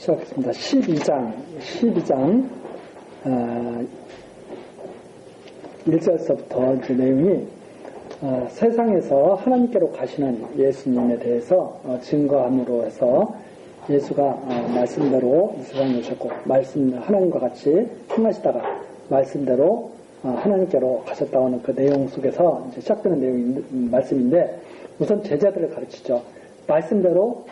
시작했습니다. 12장 1절서부터 이제 내용이 세상에서 하나님께로 가시는 예수님에 대해서 증거함으로 해서 예수가 말씀대로 이 세상에 오셨고 하나님과 같이 행하시다가 말씀대로 하나님께로 가셨다는 그 내용 속에서 이제 시작되는 말씀인데, 우선 제자들을 가르치죠. 말씀대로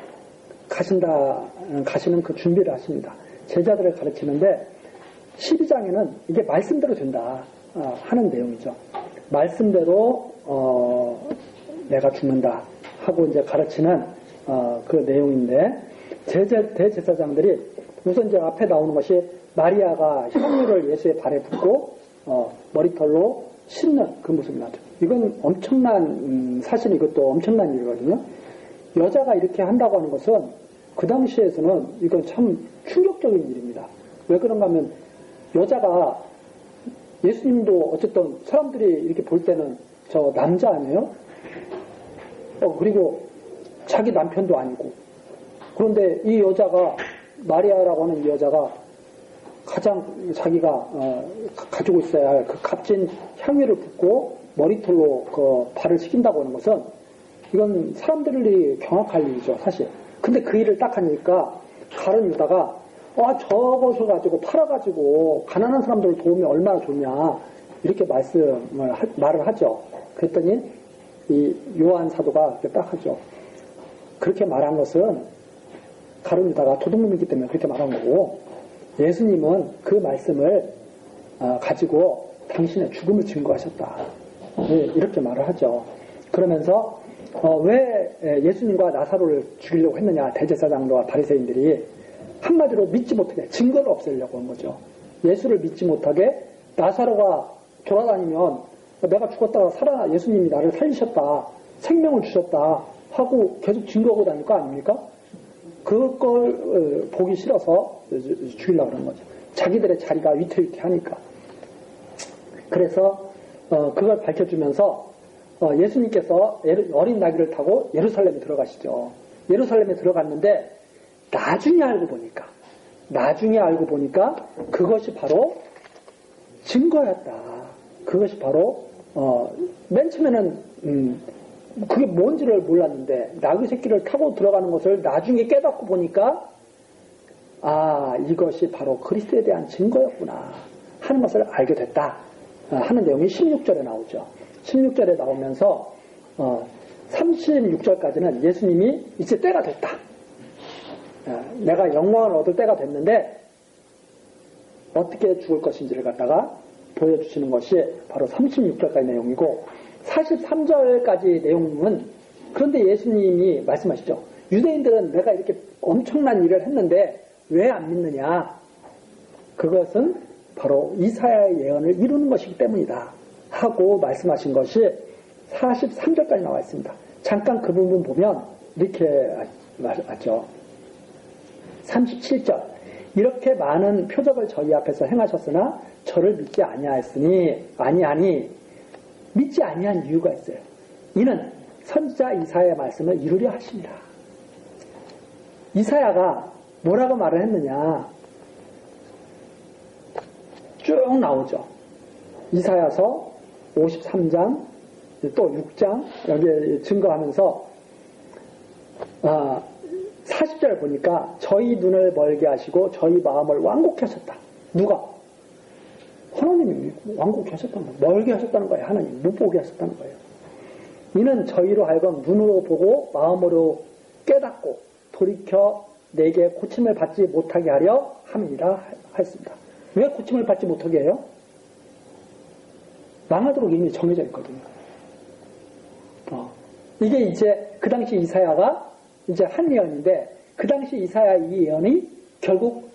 가시는 그 준비를 하십니다. 제자들을 가르치는데 12장에는 이게 말씀대로 된다 하는 내용이죠. 말씀대로 내가 죽는다 하고 이제 가르치는 그 내용인데, 대제사장들이 우선 이제 앞에 나오는 것이 마리아가 향유를 예수의 발에 붓고 머리털로 씻는 그 모습이 나죠. 이건 엄청난 사실, 이것도 엄청난 일이거든요. 여자가 이렇게 한다고 하는 것은 그 당시에서는 이건 참 충격적인 일입니다. 왜 그런가 하면, 여자가 예수님도 어쨌든 사람들이 이렇게 볼 때는 저 남자 아니에요? 그리고 자기 남편도 아니고. 그런데 이 여자가, 마리아라고 하는 이 여자가 가장 자기가 가지고 있어야 할 그 값진 향유를 붓고 머리털로 그 발을 씻긴다고 하는 것은 이건 사람들이 경악할 일이죠, 사실. 근데 그 일을 딱 하니까 가룟 유다가 저것을 가지고 팔아가지고 가난한 사람들 도우면 얼마나 좋냐, 이렇게 말을 하죠. 그랬더니 이 요한 사도가 이렇게 딱 하죠. 그렇게 말한 것은 가룟 유다가 도둑놈이기 때문에 그렇게 말한 거고, 예수님은 그 말씀을 가지고 당신의 죽음을 증거하셨다, 이렇게 말을 하죠. 그러면서 왜 예수님과 나사로를 죽이려고 했느냐, 대제사장과 바리새인들이 한마디로 믿지 못하게 증거를 없애려고 한 거죠. 예수를 믿지 못하게 나사로가 돌아다니면 내가 죽었다가 예수님이 나를 살리셨다, 생명을 주셨다 하고 계속 증거하고 다닐 거 아닙니까? 그걸 보기 싫어서 죽이려고 그런 거죠. 자기들의 자리가 위태위태하니까. 그래서 그걸 밝혀주면서 예수님께서 어린 나귀를 타고 예루살렘에 들어가시죠. 예루살렘에 들어갔는데 나중에 알고 보니까 그것이 바로 증거였다. 그것이 바로 맨 처음에는 그게 뭔지를 몰랐는데 나귀 새끼를 타고 들어가는 것을 나중에 깨닫고 보니까 이것이 바로 그리스도에 대한 증거였구나 하는 것을 알게 됐다 하는 내용이 16절에 나오죠. 16절에 나오면서 36절까지는 예수님이 이제 때가 됐다, 내가 영광을 얻을 때가 됐는데 어떻게 죽을 것인지를 갖다가 보여주시는 것이 바로 36절까지 내용이고, 43절까지 내용은, 그런데 예수님이 말씀하시죠. 유대인들은 내가 이렇게 엄청난 일을 했는데 왜 안 믿느냐, 그것은 바로 이사야의 예언을 이루는 것이기 때문이다 하고 말씀하신 것이 43절까지 나와 있습니다. 잠깐 그 부분 보면 이렇게 말하죠. 37절, 이렇게 많은 표적을 저희 앞에서 행하셨으나 저를 믿지 아니하니 믿지 아니한 이유가 있어요. 이는 선지자 이사야의 말씀을 이루려 하십니다. 이사야가 뭐라고 말을 했느냐 쭉 나오죠. 이사야서 53장 또 6장 여기에 증거하면서 40절 보니까 저희 눈을 멀게 하시고 저희 마음을 완곡케 하셨다. 누가? 하나님이 완곡케 하셨다는 거예요. 멀게 하셨다는 거예요. 하나님 못 보게 하셨다는 거예요. 이는 저희로 하여금 눈으로 보고 마음으로 깨닫고 돌이켜 내게 고침을 받지 못하게 하려 함이라 했습니다. 왜 고침을 받지 못하게 해요? 망하도록 이미 정해져 있거든요. 이게 이제 그 당시 이사야가 이제 한 예언인데, 그 당시 이사야 이 예언이 결국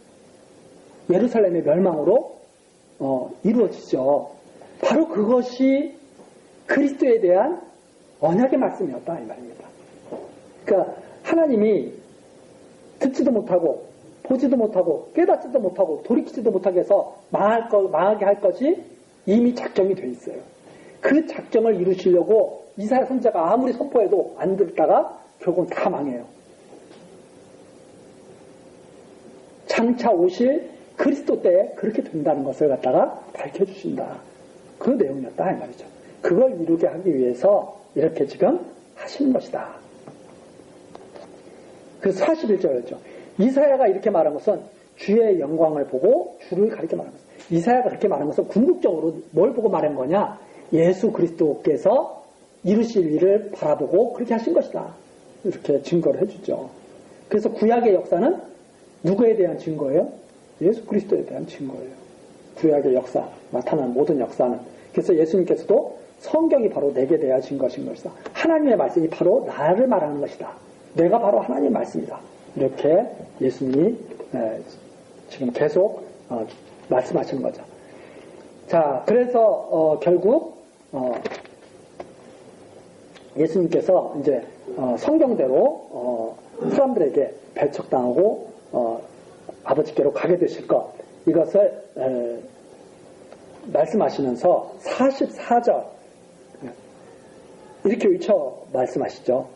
예루살렘의 멸망으로 이루어지죠. 바로 그것이 그리스도에 대한 언약의 말씀이었다 이 말입니다. 그러니까 하나님이 듣지도 못하고 보지도 못하고 깨닫지도 못하고 돌이키지도 못하게 해서 망하게 할 것이 이미 작정이 돼 있어요. 그 작정을 이루시려고 이사야 선지자가 아무리 선포해도 안 듣다가 결국은 다 망해요. 장차 오실 그리스도 때 그렇게 된다는 것을 갖다가 밝혀주신다. 그 내용이었다 이 말이죠. 그걸 이루게 하기 위해서 이렇게 지금 하시는 것이다. 그 41절이죠. 이사야가 이렇게 말한 것은 주의 영광을 보고 주를 가리켜 말한 것입니다. 이사야가 그렇게 말한 것은 궁극적으로 뭘 보고 말한 거냐? 예수 그리스도께서 이루실 일을 바라보고 그렇게 하신 것이다. 이렇게 증거를 해주죠. 그래서 구약의 역사는 누구에 대한 증거예요? 예수 그리스도에 대한 증거예요. 구약의 역사, 나타난 모든 역사는. 그래서 예수님께서도 성경이 바로 내게 대한 증거신 것이다. 하나님의 말씀이 바로 나를 말하는 것이다. 내가 바로 하나님의 말씀이다. 이렇게 예수님이 지금 계속 말씀하시는 거죠. 자, 그래서 결국 예수님께서 이제 성경대로 사람들에게 배척당하고 아버지께로 가게 되실 것, 이것을 말씀하시면서 44절 이렇게 외쳐 말씀하시죠.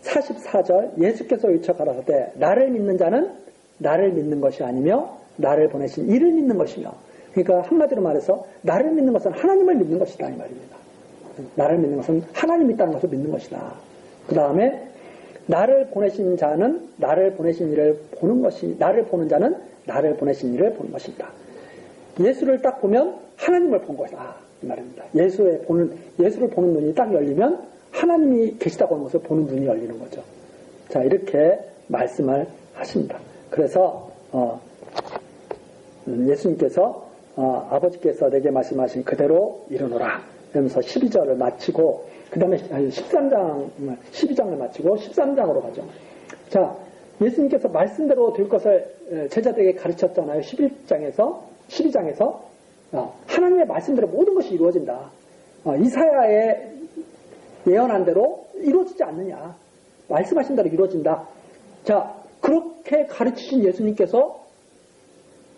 44절 예수께서 외쳐 가라사대 나를 믿는 자는 나를 믿는 것이 아니며 나를 보내신 이를 믿는 것이며, 그러니까 한마디로 말해서 나를 믿는 것은 하나님을 믿는 것이다 이 말입니다. 나를 믿는 것은 하나님이 있다는 것을 믿는 것이다. 그 다음에 나를 보내신 자는 나를 보내신 이를 보는 것이, 나를 보는 자는 나를 보내신 이를 보는 것이다. 예수를 딱 보면 하나님을 본 것이다 이 말입니다. 예수를 보는 눈이 딱 열리면 하나님이 계시다고 하는 것을 보는 눈이 열리는 거죠. 자, 이렇게 말씀을 하십니다. 그래서 예수님께서 아버지께서 내게 말씀하신 그대로 이루노라 그러면서 12절을 마치고 그 다음에 12장을 마치고 13장으로 가죠. 자, 예수님께서 말씀대로 될 것을 제자들에게 가르쳤잖아요. 12장에서 하나님의 말씀대로 모든 것이 이루어진다. 이사야의 예언한 대로 이루어지지 않느냐. 말씀하신 대로 이루어진다. 자, 그렇게 가르치신 예수님께서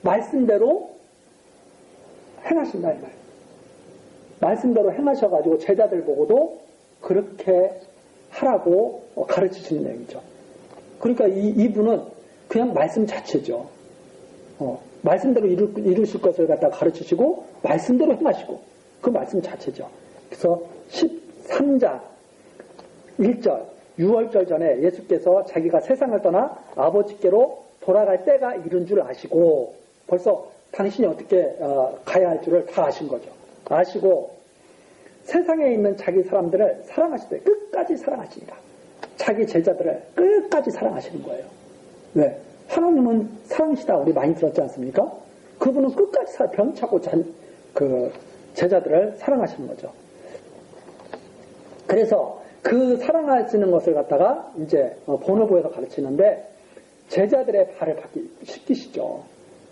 말씀대로 행하신다 이 말. 말씀대로 행하셔가지고 제자들 보고도 그렇게 하라고 가르치시는 내용이죠. 그러니까 이분은 그냥 말씀 자체죠. 말씀대로 이루실 것을 갖다 가르치시고 말씀대로 행하시고 그 말씀 자체죠. 그래서 13장 1절 6월절 전에 예수께서 자기가 세상을 떠나 아버지께로 돌아갈 때가 이른 줄 아시고, 벌써 당신이 어떻게 가야 할 줄을 다 아신 거죠. 아시고 세상에 있는 자기 사람들을 사랑하실 때 끝까지 사랑하십니다. 자기 제자들을 끝까지 사랑하시는 거예요. 왜? 하나님은 사랑이시다 우리 많이 들었지 않습니까? 그분은 끝까지 병차고 그 제자들을 사랑하시는 거죠. 그래서 그 사랑하시는 것을 갖다가 이제 본어부에서 가르치는데 제자들의 발을 씻기시죠.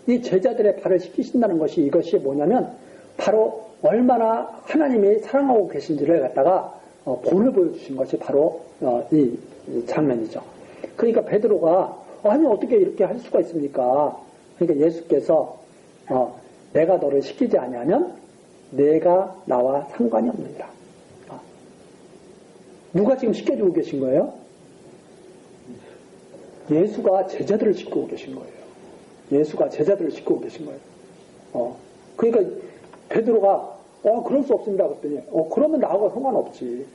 이 제자들의 발을 씻기신다는 것이 이것이 뭐냐면 바로 얼마나 하나님이 사랑하고 계신지를 갖다가 본을 보여주신 것이 바로 이 장면이죠. 그러니까 베드로가 아니 어떻게 이렇게 할 수가 있습니까? 그러니까 예수께서 내가 너를 시키지 아니하면 내가 나와 상관이 없느니라. 누가 지금 시켜주고 계신 거예요? 예수가 제자들을 시키고 계신 거예요. 예수가 제자들을 시키고 계신 거예요. 그러니까 베드로가 그럴 수 없습니다 그랬더니 그러면 나하고 상관없지.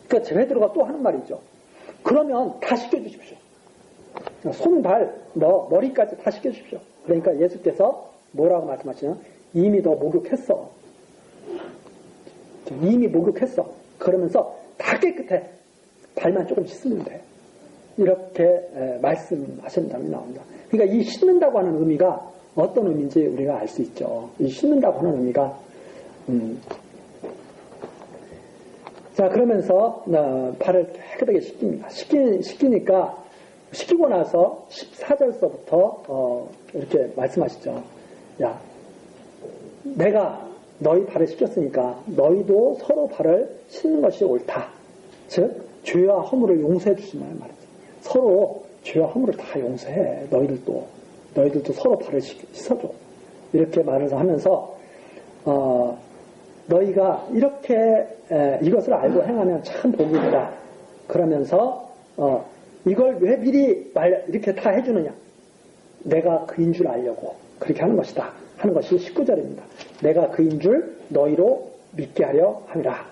그러니까 베드로가 또 하는 말이죠. 그러면 다 시켜주십시오. 손, 발, 머리까지 다 시켜주십시오. 그러니까 예수께서 뭐라고 말씀하시냐면 이미 너 목욕했어. 이미 목욕했어. 그러면서 다 깨끗해. 발만 조금 씻으면 돼. 이렇게 말씀하시는 장면이 나옵니다. 그러니까 이 씻는다고 하는 의미가 어떤 의미인지 우리가 알 수 있죠. 이 씻는다고 하는 의미가 자, 그러면서 발을 깨끗하게 씻깁니다. 씻기니까 씻기고 나서 14절서부터 이렇게 말씀하시죠. 야, 내가 너희 발을 씻겼으니까 너희도 서로 발을 씻는 것이 옳다. 즉 죄와 허물을 용서해 주신다는 말이죠. 서로 죄와 허물을 다 용서해. 너희들도 서로 발을 씻어줘. 이렇게 말을 하면서 너희가 이렇게 이것을 알고 행하면 참 복이다. 그러면서 이걸 왜 미리 이렇게 다 해주느냐. 내가 그인 줄 알려고 그렇게 하는 것이다 하는 것이 19절입니다. 내가 그인 줄 너희로 믿게 하려 함이라.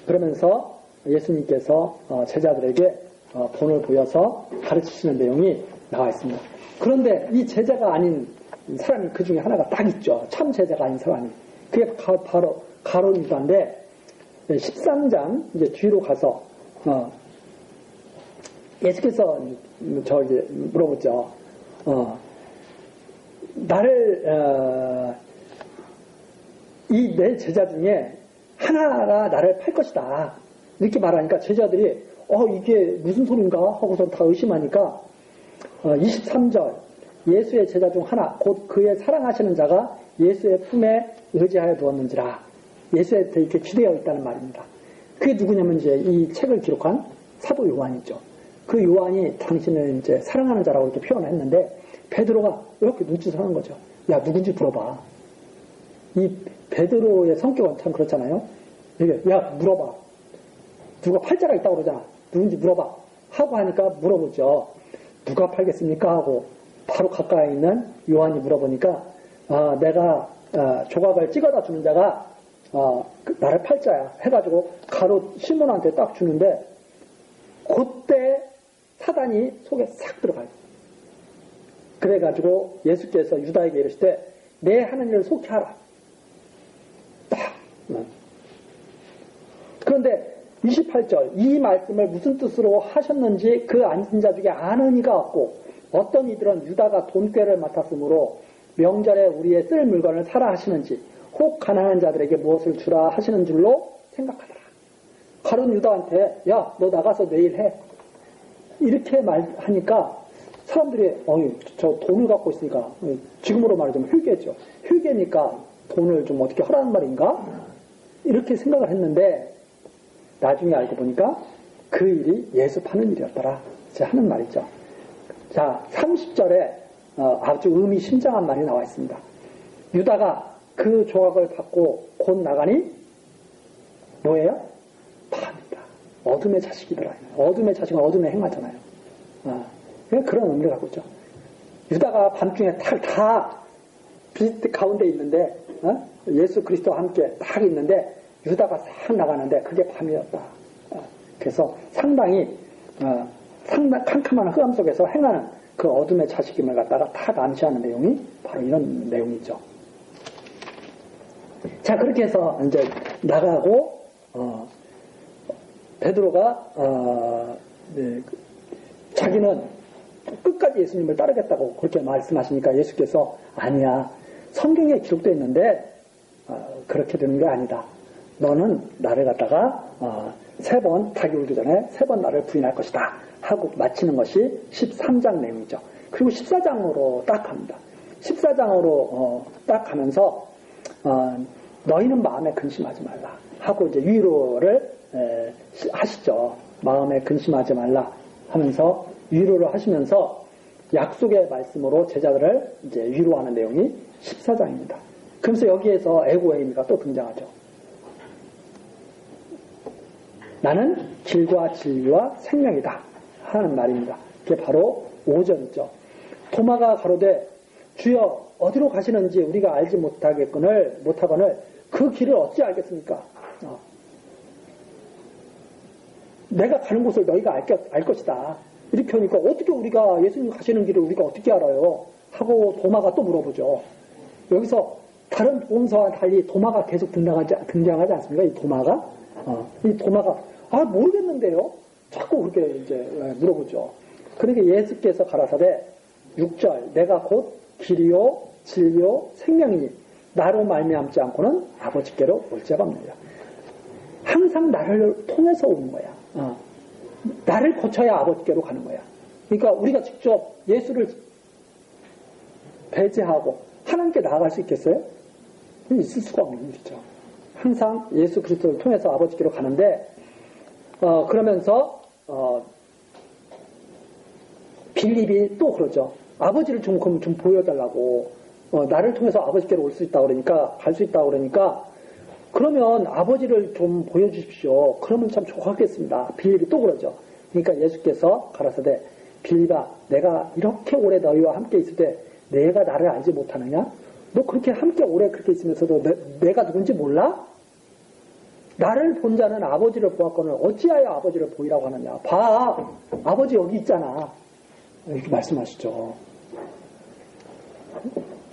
그러면서 예수님께서 제자들에게 본을 보여서 가르치시는 내용이 나와 있습니다. 그런데 이 제자가 아닌 사람이 그 중에 하나가 딱 있죠. 참 제자가 아닌 사람이. 그게 바로 가룟 유다인데 13장 이제 뒤로 가서 예수께서 저기 물어보죠. 나를 이 내 제자 중에 하나가 나를 팔 것이다. 이렇게 말하니까 제자들이 이게 무슨 소린가 하고서 다 의심하니까 23절 예수의 제자 중 하나 곧 그의 사랑하시는 자가 예수의 품에 의지하여 두었는지라. 예수에 이렇게 기대어 있다는 말입니다. 그게 누구냐면 이제 이 책을 기록한 사도 요한이죠. 그 요한이 당신을 이제 사랑하는 자라고 이렇게 표현을 했는데 베드로가 이렇게 눈짓을 하는 거죠. 야, 누군지 물어봐. 이 베드로의 성격은 참 그렇잖아요. 이게 야, 물어봐. 누가 팔자가 있다고 그러잖아. 누군지 물어봐. 하고 하니까 물어보죠. 누가 팔겠습니까? 하고 바로 가까이 있는 요한이 물어보니까 내가 조각을 찍어다 주는 자가 나를 팔자야 해가지고 가롯 시몬한테 딱 주는데 그때 사단이 속에 싹 들어가요. 그래가지고 예수께서 유다에게 이르시되 내 하는 일을 속히 하라. 딱. 그런데 28절 이 말씀을 무슨 뜻으로 하셨는지 그 앉은 자 중에 아는 이가 없고 어떤 이들은 유다가 돈꾀를 맡았으므로 명절에 우리의 쓸 물건을 사라 하시는지 혹 가난한 자들에게 무엇을 주라 하시는 줄로 생각하더라. 가룟 유다한테 야, 너 나가서 내일 해. 이렇게 말하니까 사람들이 저 돈을 갖고 있으니까 지금으로 말하자면 흉계죠. 흉계니까 돈을 좀 어떻게 하라는 말인가? 이렇게 생각을 했는데 나중에 알고 보니까 그 일이 예수 파는 일이었더라. 하는 말이죠. 자, 30절에 아주 의미심장한 말이 나와 있습니다. 유다가 그 조각을 받고 곧 나가니 뭐예요? 밤이다. 어둠의 자식이더라. 어둠의 자식은 어둠에 행하잖아요. 그런 의미를 갖고 있죠. 유다가 밤중에 다 빛 가운데 있는데 예수 그리스도와 함께 딱 있는데 유다가 싹 나가는데 그게 밤이었다. 그래서 상당히 캄캄한 흑암 속에서 행하는 그 어둠의 자식임을 갖다가 다 암시하는 내용이 바로 이런 내용이죠. 자, 그렇게 해서 이제 나가고 베드로가 자기는 끝까지 예수님을 따르겠다고 그렇게 말씀하시니까 예수께서 아니야. 성경에 기록되어 있는데 그렇게 되는 게 아니다. 너는 나를 갖다가 3번 닭이 울기 전에 3번 나를 부인할 것이다 하고 마치는 것이 13장 내용이죠. 그리고 14장으로 딱 갑니다. 14장으로 딱 가면서 너희는 마음에 근심하지 말라 하고 이제 위로를 하시죠. 마음에 근심하지 말라 하면서 위로를 하시면서 약속의 말씀으로 제자들을 이제 위로하는 내용이 14장입니다. 그러면서 여기에서 에고에이미가 또 등장하죠. 나는 길과 진리와 생명이다 하는 말입니다. 그게 바로 5절이죠. 도마가 가로되 주여 어디로 가시는지 우리가 알지 못하거늘 그 길을 어찌 알겠습니까? 내가 가는 곳을 너희가 알 것이다. 이렇게 하니까 어떻게 우리가 예수님 가시는 길을 우리가 어떻게 알아요? 하고 도마가 또 물어보죠. 여기서 다른 복음서와 달리 도마가 계속 등장하지 않습니까? 이 도마가 모르겠는데요. 자꾸 그렇게 이제 물어보죠. 그러니까 예수께서 가라사대 6절 내가 곧 길이요 진리요 생명이니 나로 말미암지 않고는 아버지께로 올 자가 없느니라. 항상 나를 통해서 오는 거야. 나를 거쳐야 아버지께로 가는 거야. 그러니까 우리가 직접 예수를 배제하고 하나님께 나아갈 수 있겠어요? 있을 수가 없는 일이죠. 항상 예수 그리스도를 통해서 아버지께로 가는데 그러면서 빌립이 또 그러죠. 아버지를 좀 보여달라고 나를 통해서 아버지께로 올 수 있다고 그러니까 갈 수 있다고 그러니까 그러면 아버지를 좀 보여주십시오. 그러면 참 좋겠습니다. 빌립이 또 그러죠. 그러니까 예수께서 가라사대 빌립아, 내가 이렇게 오래 너희와 함께 있을 때 내가 나를 알지 못하느냐? 너 그렇게 함께 오래 그렇게 있으면서도 내가 누군지 몰라? 나를 본 자는 아버지를 보았거늘 어찌하여 아버지를 보이라고 하느냐? 봐, 아버지 여기 있잖아. 이렇게 말씀하시죠.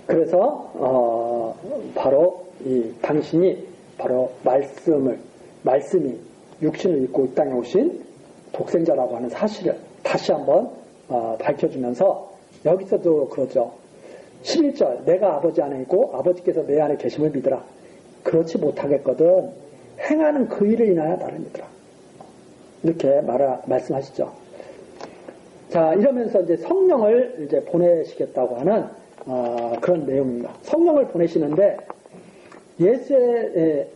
그래서 바로 이 당신이 바로 말씀이 육신을 입고 이 땅에 오신 독생자라고 하는 사실을 다시 한번 밝혀주면서 여기서도 그러죠. 11절 내가 아버지 안에 있고 아버지께서 내 안에 계심을 믿으라. 그렇지 못하겠거든 행하는 그 일을 인하여 나를 믿으라. 이렇게 말씀하시죠. 자, 이러면서 이제 성령을 이제 보내시겠다고 하는 그런 내용입니다. 성령을 보내시는데 예수의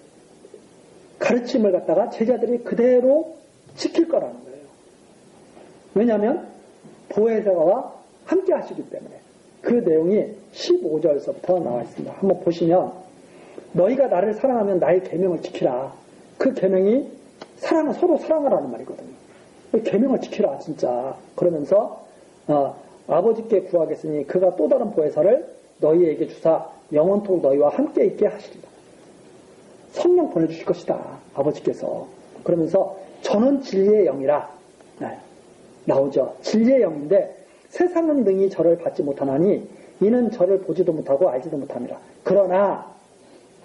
가르침을 갖다가 제자들이 그대로 지킬 거라는 거예요. 왜냐하면 보혜사와 함께 하시기 때문에. 그 내용이 15절서부터 나와 있습니다. 한번 보시면 너희가 나를 사랑하면 나의 계명을 지키라. 그 계명이 사랑은 서로 사랑하라는 말이거든요. 계명을 지키라 진짜. 그러면서 아버지께 구하겠으니 그가 또 다른 보혜사를 너희에게 주사 영원토록 너희와 함께 있게 하시리라. 성령 보내주실 것이다. 아버지께서. 그러면서 저는 진리의 영이라. 나오죠. 진리의 영인데 세상은 능히 저를 받지 못하나니 이는 저를 보지도 못하고 알지도 못함이라. 그러나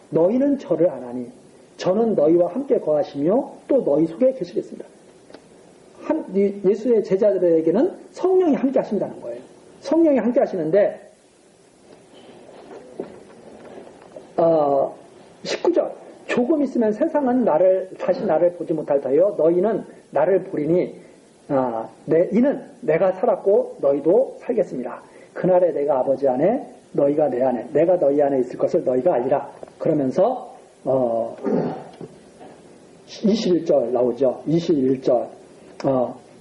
너희는 저를 아나니 저는 너희와 함께 거하시며 또 너희 속에 계시겠습니다. 예수의 제자들에게는 성령이 함께 하신다는 거예요. 성령이 함께 하시는데 19절 조금 있으면 세상은 다시 나를 보지 못할 터여 너희는 나를 보리니 이는 내가 살았고 너희도 살겠습니다. 그날에 내가 아버지 안에 너희가 내 안에 내가 너희 안에 있을 것을 너희가 알리라. 그러면서 21절 나오죠. 21절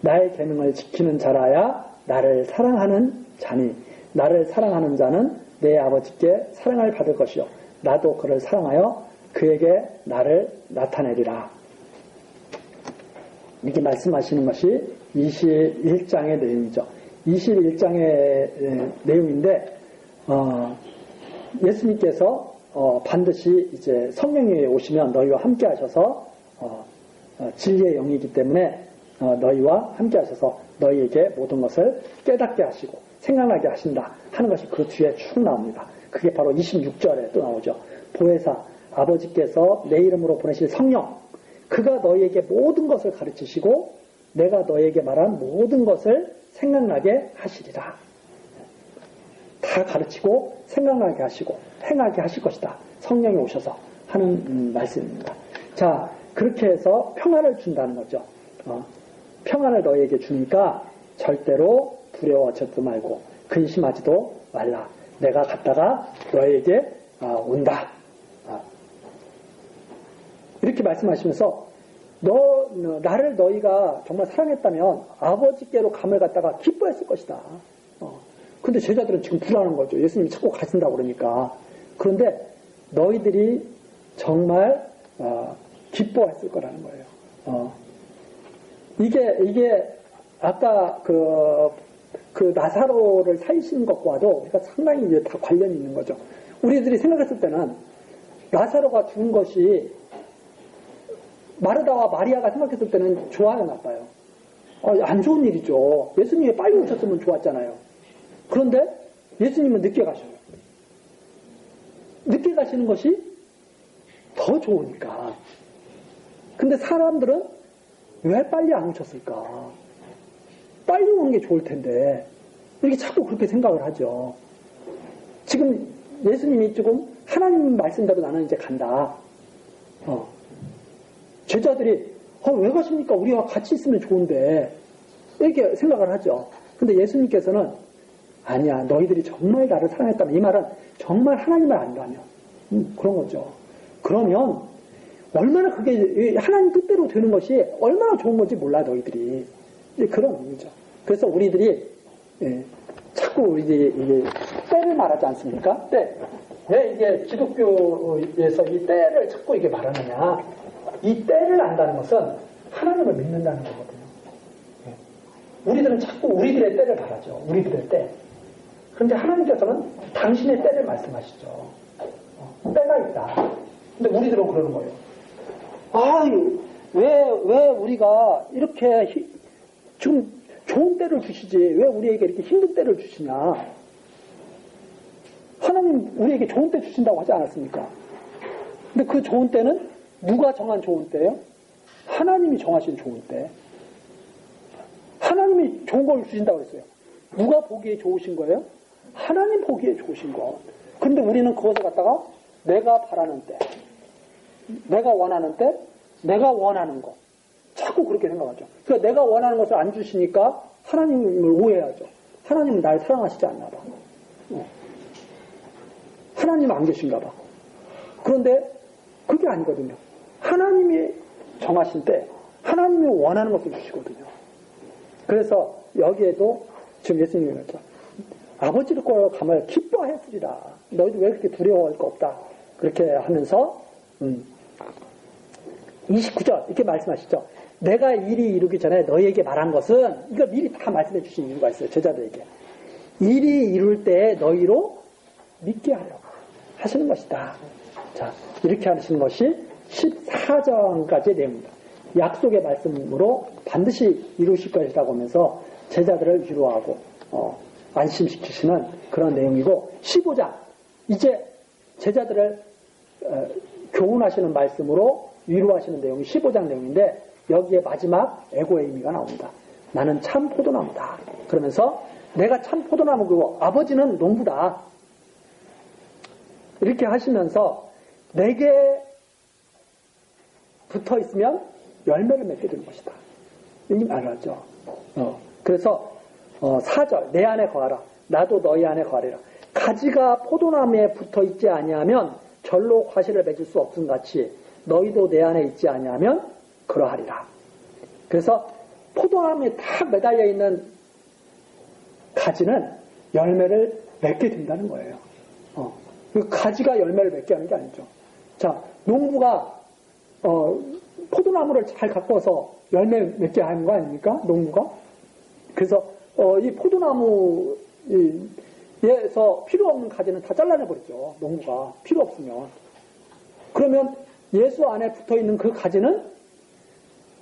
나의 계명을 지키는 자라야 나를 사랑하는 자니 나를 사랑하는 자는 내 아버지께 사랑을 받을 것이요 나도 그를 사랑하여 그에게 나를 나타내리라. 이렇게 말씀하시는 것이 21장의 내용이죠. 21장의 내용인데 예수님께서 반드시 이제 성령이 오시면 너희와 함께 하셔서 진리의 영이기 때문에 너희와 함께 하셔서 너희에게 모든 것을 깨닫게 하시고 생각나게 하신다 하는 것이 그 뒤에 쭉 나옵니다. 그게 바로 26절에 또 나오죠. 보혜사 아버지께서 내 이름으로 보내실 성령 그가 너희에게 모든 것을 가르치시고 내가 너희에게 말한 모든 것을 생각나게 하시리라. 다 가르치고 생각나게 하시고 행하게 하실 것이다. 성령이 오셔서 하는 말씀입니다. 자, 그렇게 해서 평안을 준다는 거죠. 평안을 너희에게 주니까 절대로 두려워하지도 말고 근심하지도 말라. 내가 갔다가 너희에게 온다. 이렇게 말씀하시면서 나를 너희가 정말 사랑했다면 아버지께로 감을 갖다가 기뻐했을 것이다. 근데 제자들은 지금 불안한 거죠. 예수님이 자꾸 가신다고 그러니까. 그런데 너희들이 정말 기뻐했을 거라는 거예요. 이게 아까 그 나사로를 살리신 것과도 우리가 상당히 이제 다 관련이 있는 거죠. 우리들이 생각했을 때는 나사로가 죽은 것이 마르다와 마리아가 생각했을 때는 좋아요, 나빠요? 안 좋은 일이죠. 예수님이 빨리 오셨으면 좋았잖아요. 그런데 예수님은 늦게 가셔요. 늦게 가시는 것이 더 좋으니까. 근데 사람들은 왜 빨리 안 오셨을까? 빨리 오는 게 좋을 텐데 이렇게 자꾸 그렇게 생각을 하죠. 지금 예수님이 조금 하나님 말씀대로 나는 이제 간다. 제자들이 왜 가십니까? 우리와 같이 있으면 좋은데 이렇게 생각을 하죠. 근데 예수님께서는 아니야. 너희들이 정말 나를 사랑했다면 이 말은 정말 하나님을 안다면 그런 거죠. 그러면 얼마나 그게 하나님 뜻대로 되는 것이 얼마나 좋은 건지 몰라 너희들이. 그런 의미죠. 그래서 우리들이 자꾸 우리들이 이게 때를 말하지 않습니까? 때. 왜 이게 기독교에서 이 때를 자꾸 이게 말하느냐? 이 때를 안다는 것은 하나님을 믿는다는 거거든요. 우리들은 자꾸 우리들의 때를 바라죠. 우리들의 때. 그런데 하나님께서는 당신의 때를 말씀하시죠. 때가 있다. 근데 우리들은 그러는 거예요. 왜 우리가 이렇게 좀 좋은 때를 주시지, 왜 우리에게 이렇게 힘든 때를 주시냐. 하나님 우리에게 좋은 때 주신다고 하지 않았습니까? 근데 그 좋은 때는 누가 정한 좋은 때예요? 하나님이 정하신 좋은 때. 하나님이 좋은 걸 주신다고 했어요. 누가 보기에 좋으신 거예요? 하나님 보기에 좋으신 것. 그런데 우리는 그것을 갖다가 내가 바라는 때, 내가 원하는 때, 내가 원하는 것. 자꾸 그렇게 생각하죠. 그러니까 내가 원하는 것을 안 주시니까 하나님을 오해하죠. 하나님은 날 사랑하시지 않나 봐. 하나님은 안 계신가 봐. 그런데 그게 아니거든요. 하나님이 정하신 때 하나님이 원하는 것을 주시거든요. 그래서 여기에도 지금 예수님이 그랬죠. 아버지를 꼴 감을 기뻐했으리라. 너희도 왜 그렇게 두려워할 거 없다. 그렇게 하면서 29절 이렇게 말씀하시죠. 내가 일이 이루기 전에 너희에게 말한 것은, 이거 미리 다 말씀해 주신 이유가 있어요. 제자들에게. 일이 이룰 때 너희로 믿게 하려고 하시는 것이다. 자, 이렇게 하시는 것이 14장까지의 내용입니다. 약속의 말씀으로 반드시 이루실 것이라고 하면서 제자들을 위로하고 안심시키시는 그런 내용이고, 15장 이제 제자들을 교훈하시는 말씀으로 위로하시는 내용이 15장 내용인데, 여기에 마지막 애고의 의미가 나옵니다. 나는 참 포도나무다. 그러면서 내가 참 포도나무고 아버지는 농부다. 이렇게 하시면서 내게 붙어 있으면 열매를 맺게 되는 것이다. 이미 말하죠. 그래서 4절 내 안에 거하라. 나도 너희 안에 거하리라. 가지가 포도나무에 붙어 있지 아니하면 절로 과실을 맺을 수 없음 같이 너희도 내 안에 있지 아니하면 그러하리라. 그래서 포도나무에 딱 매달려 있는 가지는 열매를 맺게 된다는 거예요. 그 가지가 열매를 맺게 하는 게 아니죠. 자, 농부가 포도나무를 잘 가꿔서 열매 맺게 하는 거 아닙니까? 농부가. 그래서 이 포도나무에서 필요 없는 가지는 다 잘라내버리죠. 농부가 필요 없으면. 그러면 예수 안에 붙어있는 그 가지는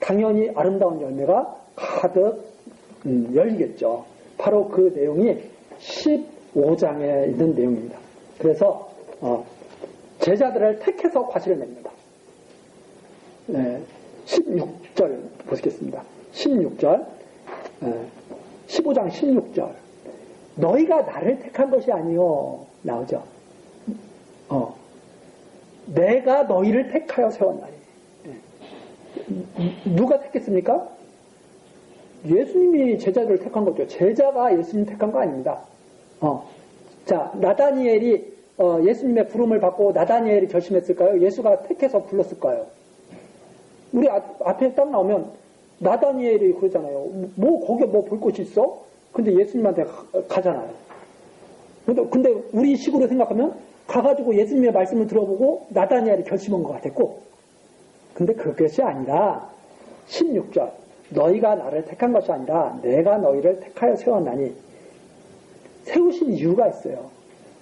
당연히 아름다운 열매가 가득 열리겠죠. 바로 그 내용이 15장에 있는 내용입니다. 그래서 제자들을 택해서 과실을 맺는다. 네, 16절 보시겠습니다. 16절 15장 16절 너희가 나를 택한 것이 아니요 나오죠. 내가 너희를 택하여 세웠나니. 누가 택했습니까? 예수님이 제자들을 택한 거죠. 제자가 예수님 택한 거 아닙니다. 자, 나다니엘이 예수님의 부름을 받고 나다니엘이 결심했을까요? 예수가 택해서 불렀을까요? 우리 앞에 딱 나오면 나다니엘이 그러잖아요. 거기에 볼 곳이 있어? 근데 예수님한테 가잖아요. 근데 우리 식으로 생각하면 가가지고 예수님의 말씀을 들어보고 나다니엘이 결심한 것 같았고, 근데 그것이 아니라 16절 너희가 나를 택한 것이 아니라 내가 너희를 택하여 세웠나니. 세우신 이유가 있어요.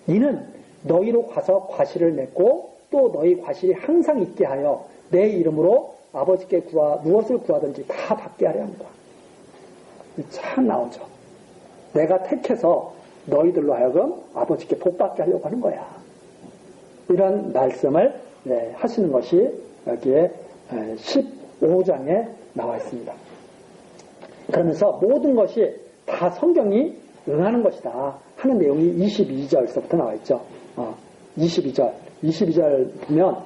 이는 너희로 가서 과실을 맺고 또 너희 과실이 항상 있게 하여 내 이름으로 아버지께 무엇을 구하든지 다 받게 하려 합니다. 참 나오죠. 내가 택해서 너희들로 하여금 아버지께 복받게 하려고 하는 거야. 이런 말씀을 하시는 것이 여기에 15장에 나와 있습니다. 그러면서 모든 것이 다 성경이 응하는 것이다 하는 내용이 22절서부터 나와 있죠. 22절 보면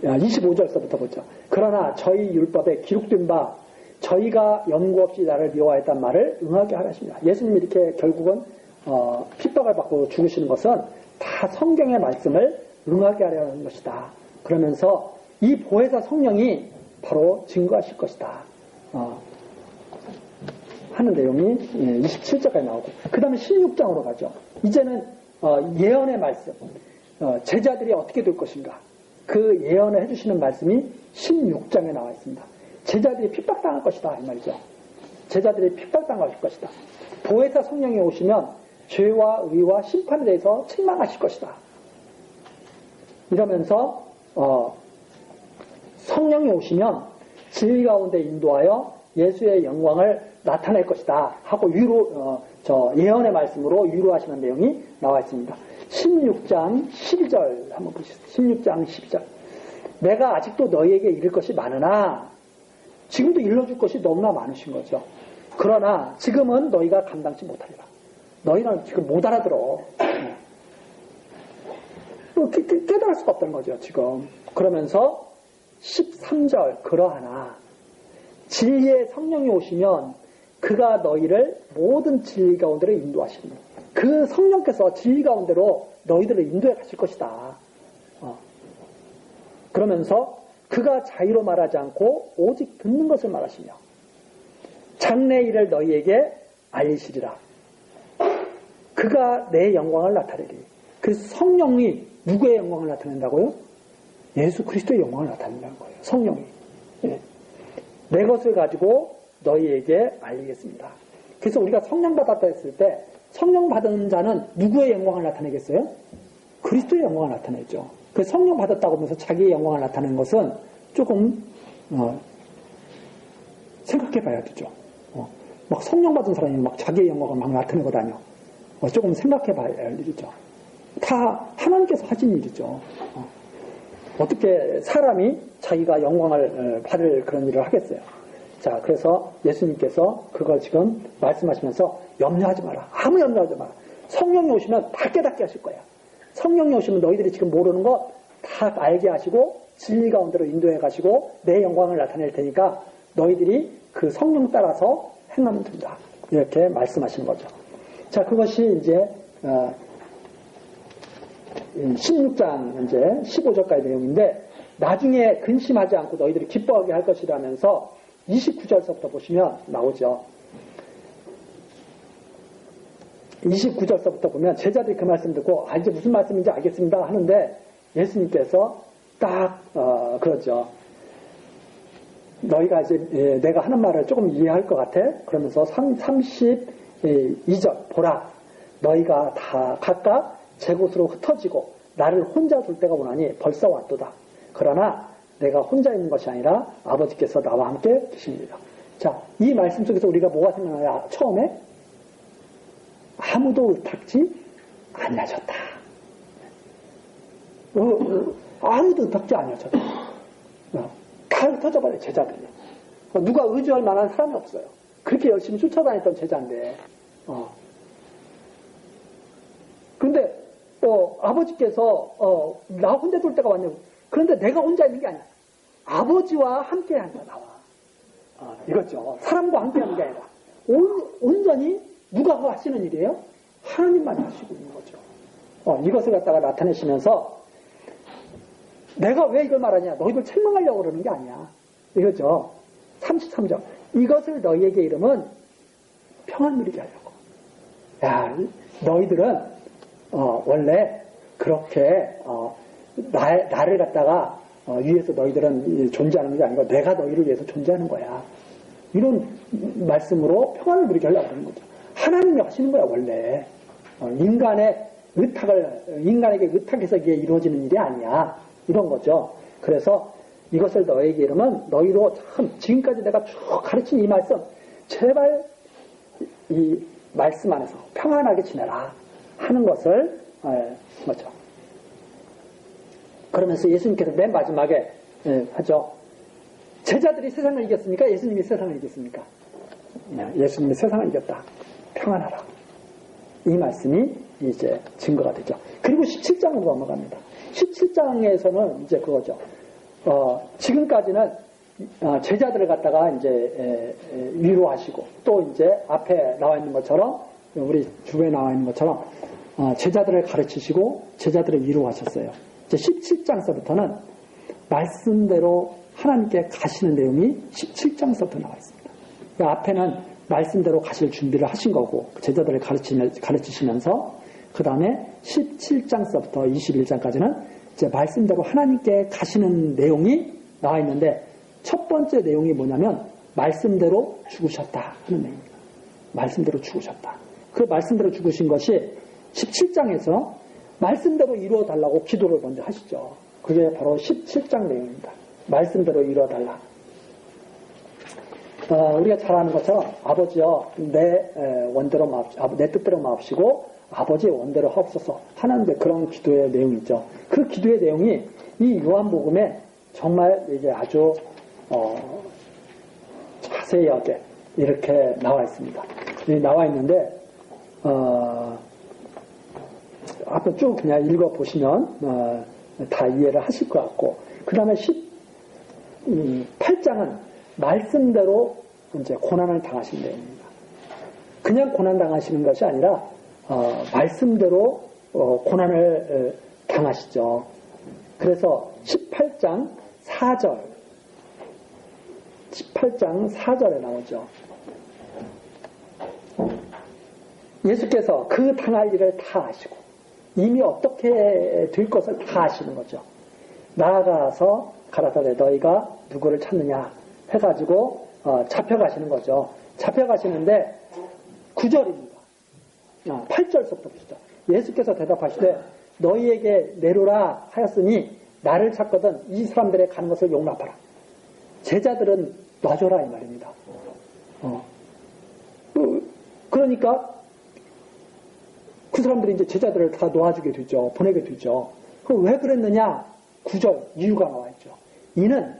25절서부터 보죠. 그러나 저희 율법에 기록된 바 저희가 연구 없이 나를 미워했단 말을 응하게 하십니다. 예수님이 이렇게 결국은 핍박을 받고 죽으시는 것은 다 성경의 말씀을 응하게 하려는 것이다. 그러면서 이 보혜사 성령이 바로 증거하실 것이다 하는 내용이 27절까지 나오고, 그 다음에 16장으로 가죠. 이제는 예언의 말씀, 제자들이 어떻게 될 것인가, 그 예언을 해주시는 말씀이 16장에 나와 있습니다. 제자들이 핍박당할 것이다 이 말이죠. 제자들이 핍박당할 것이다. 보혜사 성령이 오시면 죄와 의와 심판에 대해서 책망하실 것이다. 이러면서 성령이 오시면 진리 가운데 인도하여 예수의 영광을 나타낼 것이다 하고 예언의 말씀으로 위로하시는 내용이 나와 있습니다. 16장 12절 한번 보시죠. 16장 12절. 내가 아직도 너희에게 이를 것이 많으나 지금도 일러줄 것이 너무나 많으신 거죠. 그러나 지금은 너희가 감당치 못하리라. 너희는 지금 못 알아들어. 깨달을 수가 없다는 거죠, 지금. 그러면서 13절, 그러하나 진리의 성령이 오시면 그가 너희를 모든 진리 가운데로 인도하시리니 그 성령께서 진리 가운데로 너희들을 인도해 가실 것이다. 그러면서 그가 자유로 말하지 않고 오직 듣는 것을 말하시며 장래 일을 너희에게 알리시리라. 그가 내 영광을 나타내리. 그 성령이 누구의 영광을 나타낸다고요? 예수 그리스도의 영광을 나타낸다는 거예요. 성령이. 예. 내 것을 가지고 너희에게 알리겠습니다. 그래서 우리가 성령 받았다 했을 때 성령 받은 자는 누구의 영광을 나타내겠어요? 그리스도의 영광을 나타내죠. 그 성령 받았다고 하면서 자기의 영광을 나타내는 것은 조금 생각해 봐야 되죠. 막 성령 받은 사람이 막 자기의 영광을 막 나타내고 다녀. 조금 생각해 봐야 할 일이죠. 다 하나님께서 하신 일이죠. 어떻게 사람이 자기가 영광을 받을 그런 일을 하겠어요. 자, 그래서 예수님께서 그걸 지금 말씀하시면서 염려하지 마라. 아무 염려하지 마라. 성령이 오시면 다 깨닫게 하실 거야. 성령이 오시면 너희들이 지금 모르는 거 다 알게 하시고 진리 가운데로 인도해 가시고 내 영광을 나타낼 테니까 너희들이 그 성령 따라서 행하면 된다. 이렇게 말씀하시는 거죠. 자, 그것이 이제 16장 이제 15절까지 내용인데 나중에 근심하지 않고 너희들이 기뻐하게 할 것이라면서 29절서부터 보시면 나오죠. 29절서부터 보면 제자들이 그 말씀 듣고 이제 무슨 말씀인지 알겠습니다 하는데 예수님께서 딱 그러죠. 너희가 이제 내가 하는 말을 조금 이해할 것 같아? 그러면서 32절 보라 너희가 다 각각 제 곳으로 흩어지고 나를 혼자 둘 때가 오나니 벌써 왔도다. 그러나 내가 혼자 있는 것이 아니라 아버지께서 나와 함께 계십니다. 자, 이 말씀 속에서 우리가 뭐가 생각나요? 처음에 아무도 의탁지 아니하셨다. 아무도 의탁지 아니하셨다. 다 흩어져 버려요, 제자들이. 누가 의지할 만한 사람이 없어요. 그렇게 열심히 쫓아다녔던 제자인데. 근데 아버지께서 나 혼자 둘 때가 왔냐고. 그런데 내가 혼자 있는 게 아니야. 아버지와 함께 하는 거야, 나와. 이거죠. 사람과 함께 하는 게 아니라 온전히 누가 하시는 일이에요? 하나님만 하시고 있는 거죠. 이것을 갖다가 나타내시면서 내가 왜 이걸 말하냐? 너희들 책망하려고 그러는 게 아니야. 이거죠. 33절. 이것을 너희에게 이름은 평안 누리게 하려고. 야, 너희들은 원래 그렇게 나를 갖다가 위해서 너희들은 존재하는 게 아니고 내가 너희를 위해서 존재하는 거야. 이런 말씀으로 평안을 누리게 하려고 하는 거죠. 하나님이 하시는 거야 원래. 인간에게 의탁해서 이게 이루어지는 일이 아니야. 이런 거죠. 그래서 이것을 너에게 이르면 너희로 참 지금까지 내가 쭉 가르친 이 말씀 제발 이 말씀 안에서 평안하게 지내라 하는 것을 뭐죠. 그러면서 예수님께서 맨 마지막에 하죠. 제자들이 세상을 이겼습니까? 예수님이 세상을 이겼습니까? 예수님이 세상을 이겼다. 평안하라. 이 말씀이 이제 증거가 되죠. 그리고 17장으로 넘어갑니다. 17장에서는 이제 그거죠. 지금까지는 제자들을 갖다가 이제 위로하시고 또 이제 앞에 나와 있는 것처럼 우리 주변에 나와 있는 것처럼 제자들을 가르치시고 제자들을 위로하셨어요. 이제 17장서부터는 말씀대로 하나님께 가시는 내용이 17장서부터 나와 있습니다. 그 앞에는 말씀대로 가실 준비를 하신 거고 제자들을 가르치시면서 그 다음에 17장서부터 21장까지는 이제 말씀대로 하나님께 가시는 내용이 나와 있는데 첫 번째 내용이 뭐냐면 말씀대로 죽으셨다 하는 내용입니다. 말씀대로 죽으셨다. 그 말씀대로 죽으신 것이 17장에서 말씀대로 이루어달라고 기도를 먼저 하시죠. 그게 바로 17장 내용입니다. 말씀대로 이루어달라. 우리가 잘 아는 것처럼 아버지여 내 뜻대로 마옵시고 아버지의 원대로 하옵소서 하는 그런 기도의 내용이죠. 그 기도의 내용이 이 요한복음에 정말 이게 아주 자세하게 이렇게 나와 있습니다. 나와 있는데 앞에 쭉 그냥 읽어보시면 다 이해를 하실 것 같고, 그 다음에 18장은 말씀대로 이제 고난을 당하신 내용입니다. 그냥 고난 당하시는 것이 아니라 말씀대로 고난을 당하시죠. 그래서 18장 4절에 나오죠. 예수께서 그 당할 일을 다 아시고 이미 어떻게 될 것을 다 아시는 거죠. 나아가서 가라사대 너희가 누구를 찾느냐 해가지고 잡혀가시는 거죠. 잡혀가시는데 9절입니다. 8절부터 보시죠. 예수께서 대답하시되 너희에게 내로라 하였으니 나를 찾거든 이 사람들의 가는 것을 용납하라. 제자들은 놔줘라 이 말입니다. 그러니까 그 사람들이 이제 제자들을 다 놓아주게 되죠. 보내게 되죠. 그럼 왜 그랬느냐? 9절 이유가 나와 있죠. 이는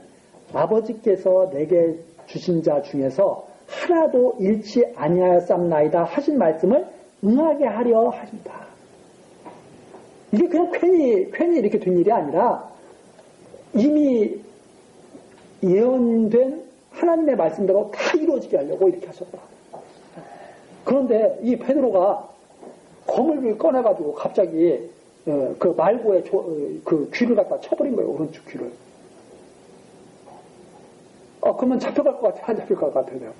아버지께서 내게 주신 자 중에서 하나도 잃지 아니하였삼나이다 하신 말씀을 응하게 하려 하신다. 이게 그냥 괜히 이렇게 된 일이 아니라 이미 예언된 하나님의 말씀대로 다 이루어지게 하려고 이렇게 하셨다. 그런데 이 베드로가 검을 꺼내가지고 갑자기 그 말고의 그 귀를 갖다 쳐버린 거예요. 오른쪽 귀를. 그러면 잡혀갈 것 같아요? 안 잡혀갈 것 같아요?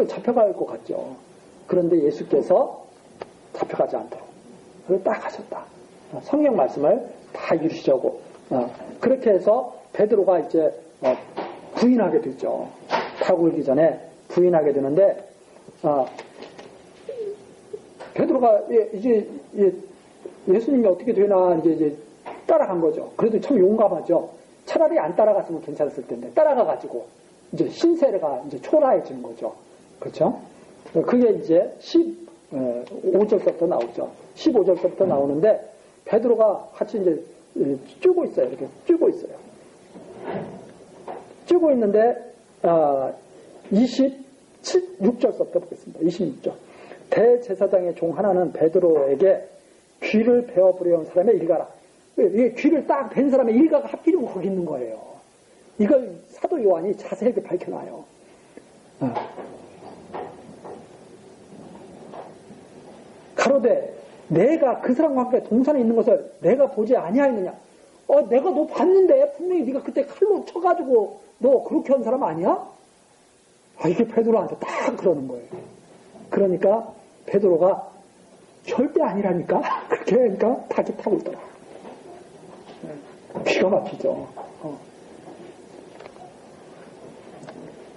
잡혀갈 것 같죠. 그런데 예수께서 잡혀가지 않도록 딱 하셨다. 성경 말씀을 다 이루시려고. 그렇게 해서 베드로가 이제 부인하게 되죠. 타고 오기 전에 부인하게 되는데 베드로가 이제 예수님이 어떻게 되나 이제 따라간 거죠. 그래도 참 용감하죠. 차라리 안 따라갔으면 괜찮았을 텐데 따라가가지고 이제 신세가 이제 초라해지는 거죠. 그렇죠? 그게 이제 15절부터 나오죠. 15절부터 나오는데 베드로가 같이 이제 쭈고 있어요. 이렇게 쭈고 있어요. 쭈고 있는데 26절부터 보겠습니다. 26절. 대제사장의 종 하나는 베드로에게 귀를 베어버려온 사람의 일가라. 이게 귀를 딱 벤 사람의 일가가 하필이면 거기 있는 거예요. 이걸 사도 요한이 자세하게 밝혀놔요. 가로되 내가 그 사람과 함께 동산에 있는 것을 내가 보지 아니하였느냐. 내가 너 봤는데 분명히 네가 그때 칼로 쳐가지고 너 그렇게 한 사람 아니야? 이게 베드로한테 딱 그러는 거예요. 그러니까 베드로가 절대 아니라니까 그렇게 하니까 닭이 타고 있더라. 기가 막히죠.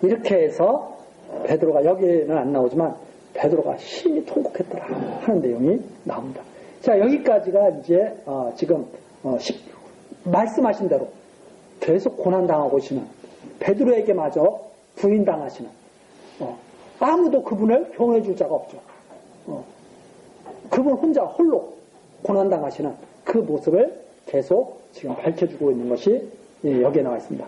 이렇게 해서 베드로가 여기는 안 나오지만 베드로가 심히 통곡했더라 하는 내용이 나옵니다. 자, 여기까지가 이제 지금 말씀하신 대로 계속 고난당하고 계시는 베드로에게마저 부인당하시는 아무도 그분을 경험해 줄 자가 없죠. 그분 혼자 홀로 고난당하시는 그 모습을 계속 지금 밝혀주고 있는 것이 여기에 나와 있습니다.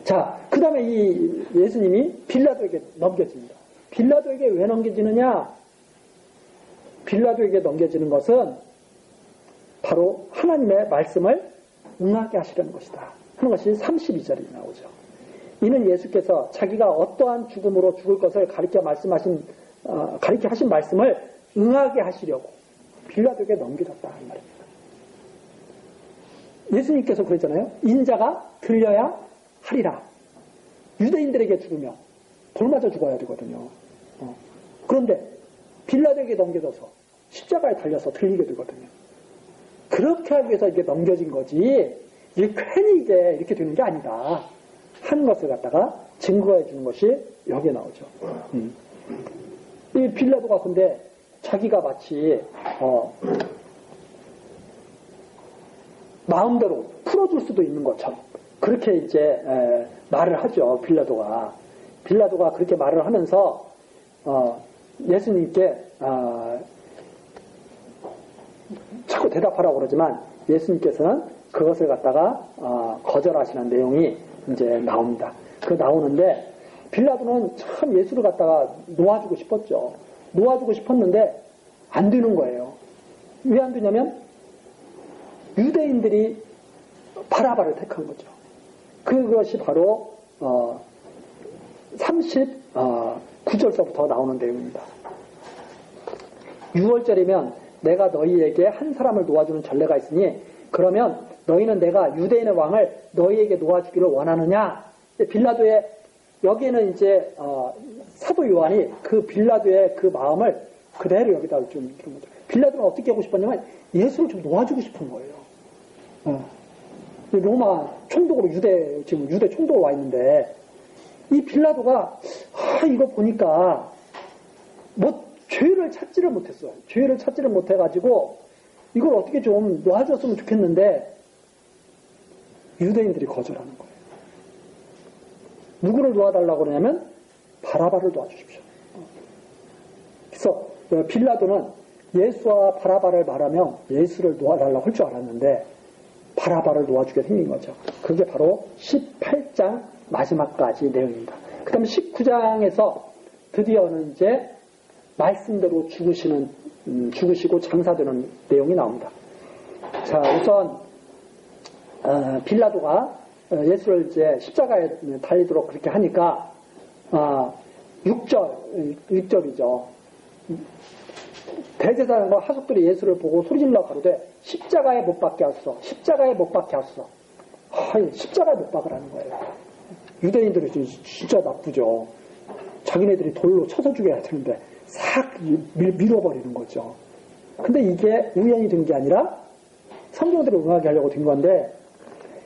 자, 그 다음에 이 예수님이 빌라도에게 넘겨집니다. 빌라도에게 왜 넘겨지느냐? 빌라도에게 넘겨지는 것은 바로 하나님의 말씀을 응하게 하시려는 것이다 하는 것이 32절에 나오죠. 이는 예수께서 자기가 어떠한 죽음으로 죽을 것을 가리켜 하신 말씀을 응하게 하시려고 빌라도에게 넘겨졌다 하는 말입니다. 예수님께서 그랬잖아요. 인자가 들려야 하리라. 유대인들에게 죽으며 돌맞아 죽어야 되거든요. 그런데 빌라도에게 넘겨져서 십자가에 달려서 들리게 되거든요. 그렇게 하기 위해서 이게 넘겨진 거지 이게 괜히 이게 이렇게 되는 게 아니다 한 것을 갖다가 증거해 주는 것이 여기에 나오죠. 이 빌라도가 근데 자기가 마치 마음대로 풀어줄 수도 있는 것처럼 그렇게 이제 말을 하죠. 빌라도가 그렇게 말을 하면서 예수님께 자꾸 대답하라고 그러지만 예수님께서는 그것을 갖다가 거절하시는 내용이 이제 나옵니다. 그 나오는데 빌라도는 참 예수를 갖다가 놓아주고 싶었죠. 놓아주고 싶었는데 안 되는 거예요. 왜 안 되냐면 유대인들이 바라바를 택한 거죠. 그것이 바로 39절서부터 나오는 내용입니다. 6월절이면 내가 너희에게 한 사람을 놓아주는 전례가 있으니 그러면 너희는 내가 유대인의 왕을 너희에게 놓아주기를 원하느냐? 빌라도의 여기에는 이제 사도 요한이 그 빌라도의 그 마음을 그대로 여기다 좀 이런 거죠. 빌라도는 어떻게 하고 싶었냐면 예수를 좀 놓아주고 싶은 거예요. 로마 총독으로 지금 유대 총독으로 와 있는데 이 빌라도가 이거 보니까 뭐 죄를 찾지를 못했어요. 죄를 찾지를 못해가지고 이걸 어떻게 좀 놓아줬으면 좋겠는데 유대인들이 거절하는 거예요. 누구를 놓아달라고 그러냐면 바라바를 놓아주십시오. 그래서 빌라도는 예수와 바라바를 말하며 예수를 놓아달라고 할 줄 알았는데 바라바를 놓아주게 생긴 거죠. 그게 바로 18장 마지막까지 내용입니다. 그 다음에 19장에서 드디어는 이제 말씀대로 죽으시고 장사되는 내용이 나옵니다. 자, 우선 빌라도가 예수를 이제 십자가에 달리도록 그렇게 하니까 6절이죠. 대제사장과 하석들이 예수를 보고 소리질러 가로되 십자가에 못 박게 하소서. 십자가에 못 박게 하소서. 십자가에 못 박으라는 거예요. 유대인들이 진짜 나쁘죠. 자기네들이 돌로 쳐서 죽여야 되는데 싹 밀어버리는 거죠. 근데 이게 우연히 된 게 아니라 성경대로 응하게 하려고 된 건데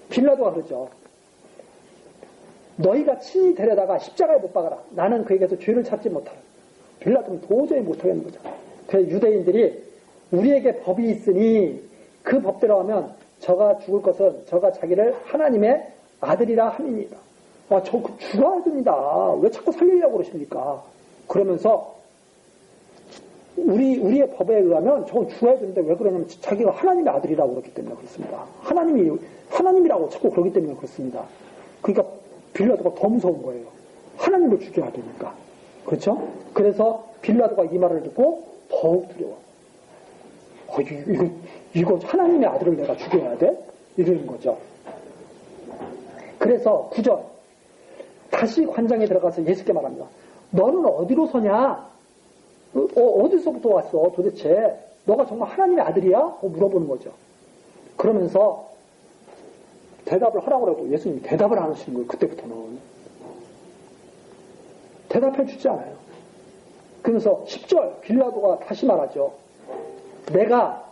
빌라도가 그러죠. 너희가 친히 데려다가 십자가에 못 박아라. 나는 그에게서 죄를 찾지 못하라. 빌라도는 도저히 못하겠는 거죠. 그래서 유대인들이 우리에게 법이 있으니 그 법대로 하면 저가 죽을 것은 저가 자기를 하나님의 아들이라 함이니이다. 저 죽어야 됩니다. 왜 자꾸 살리려고 그러십니까? 그러면서 우리의 법에 의하면 저건 죽어야 되는데 왜 그러냐면 자기가 하나님의 아들이라고 그렇기 때문에 그렇습니다. 하나님이라고 자꾸 그러기 때문에 그렇습니다. 그러니까 빌라도가 더 무서운 거예요. 하나님을 죽여야 되니까. 그렇죠? 그래서 빌라도가 이 말을 듣고 더욱 두려워. 이거 하나님의 아들을 내가 죽여야 돼? 이러는 거죠. 그래서 9절 다시 관장에 들어가서 예수께 말합니다. 너는 어디로 서냐? 어디서부터 왔어? 도대체 너가 정말 하나님의 아들이야? 물어보는 거죠. 그러면서 대답을 하라고 해도 예수님이 대답을 안 하시는 거예요. 그때부터는. 대답해 주지 않아요. 그러면서 10절 빌라도가 다시 말하죠. 내가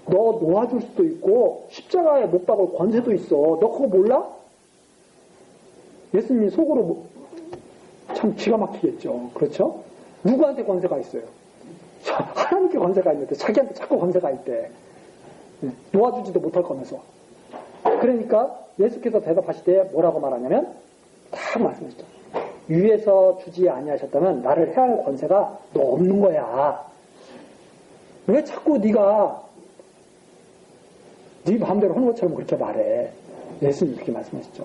너 놓아줄 수도 있고 십자가에 못 박을 권세도 있어. 너 그거 몰라? 예수님이 속으로 참 기가 막히겠죠. 그렇죠? 누구한테 권세가 있어요? 하나님께 권세가 있는데 자기한테 자꾸 권세가 있대. 놓아주지도 못할 거면서. 그러니까 예수께서 대답하시되 뭐라고 말하냐면 딱 말씀하셨죠. 위에서 주지 아니하셨다면 나를 해할 권세가 너 없는 거야. 왜 자꾸 네가 네 마음대로 하는 것처럼 그렇게 말해. 예수님 그렇게 말씀하시죠.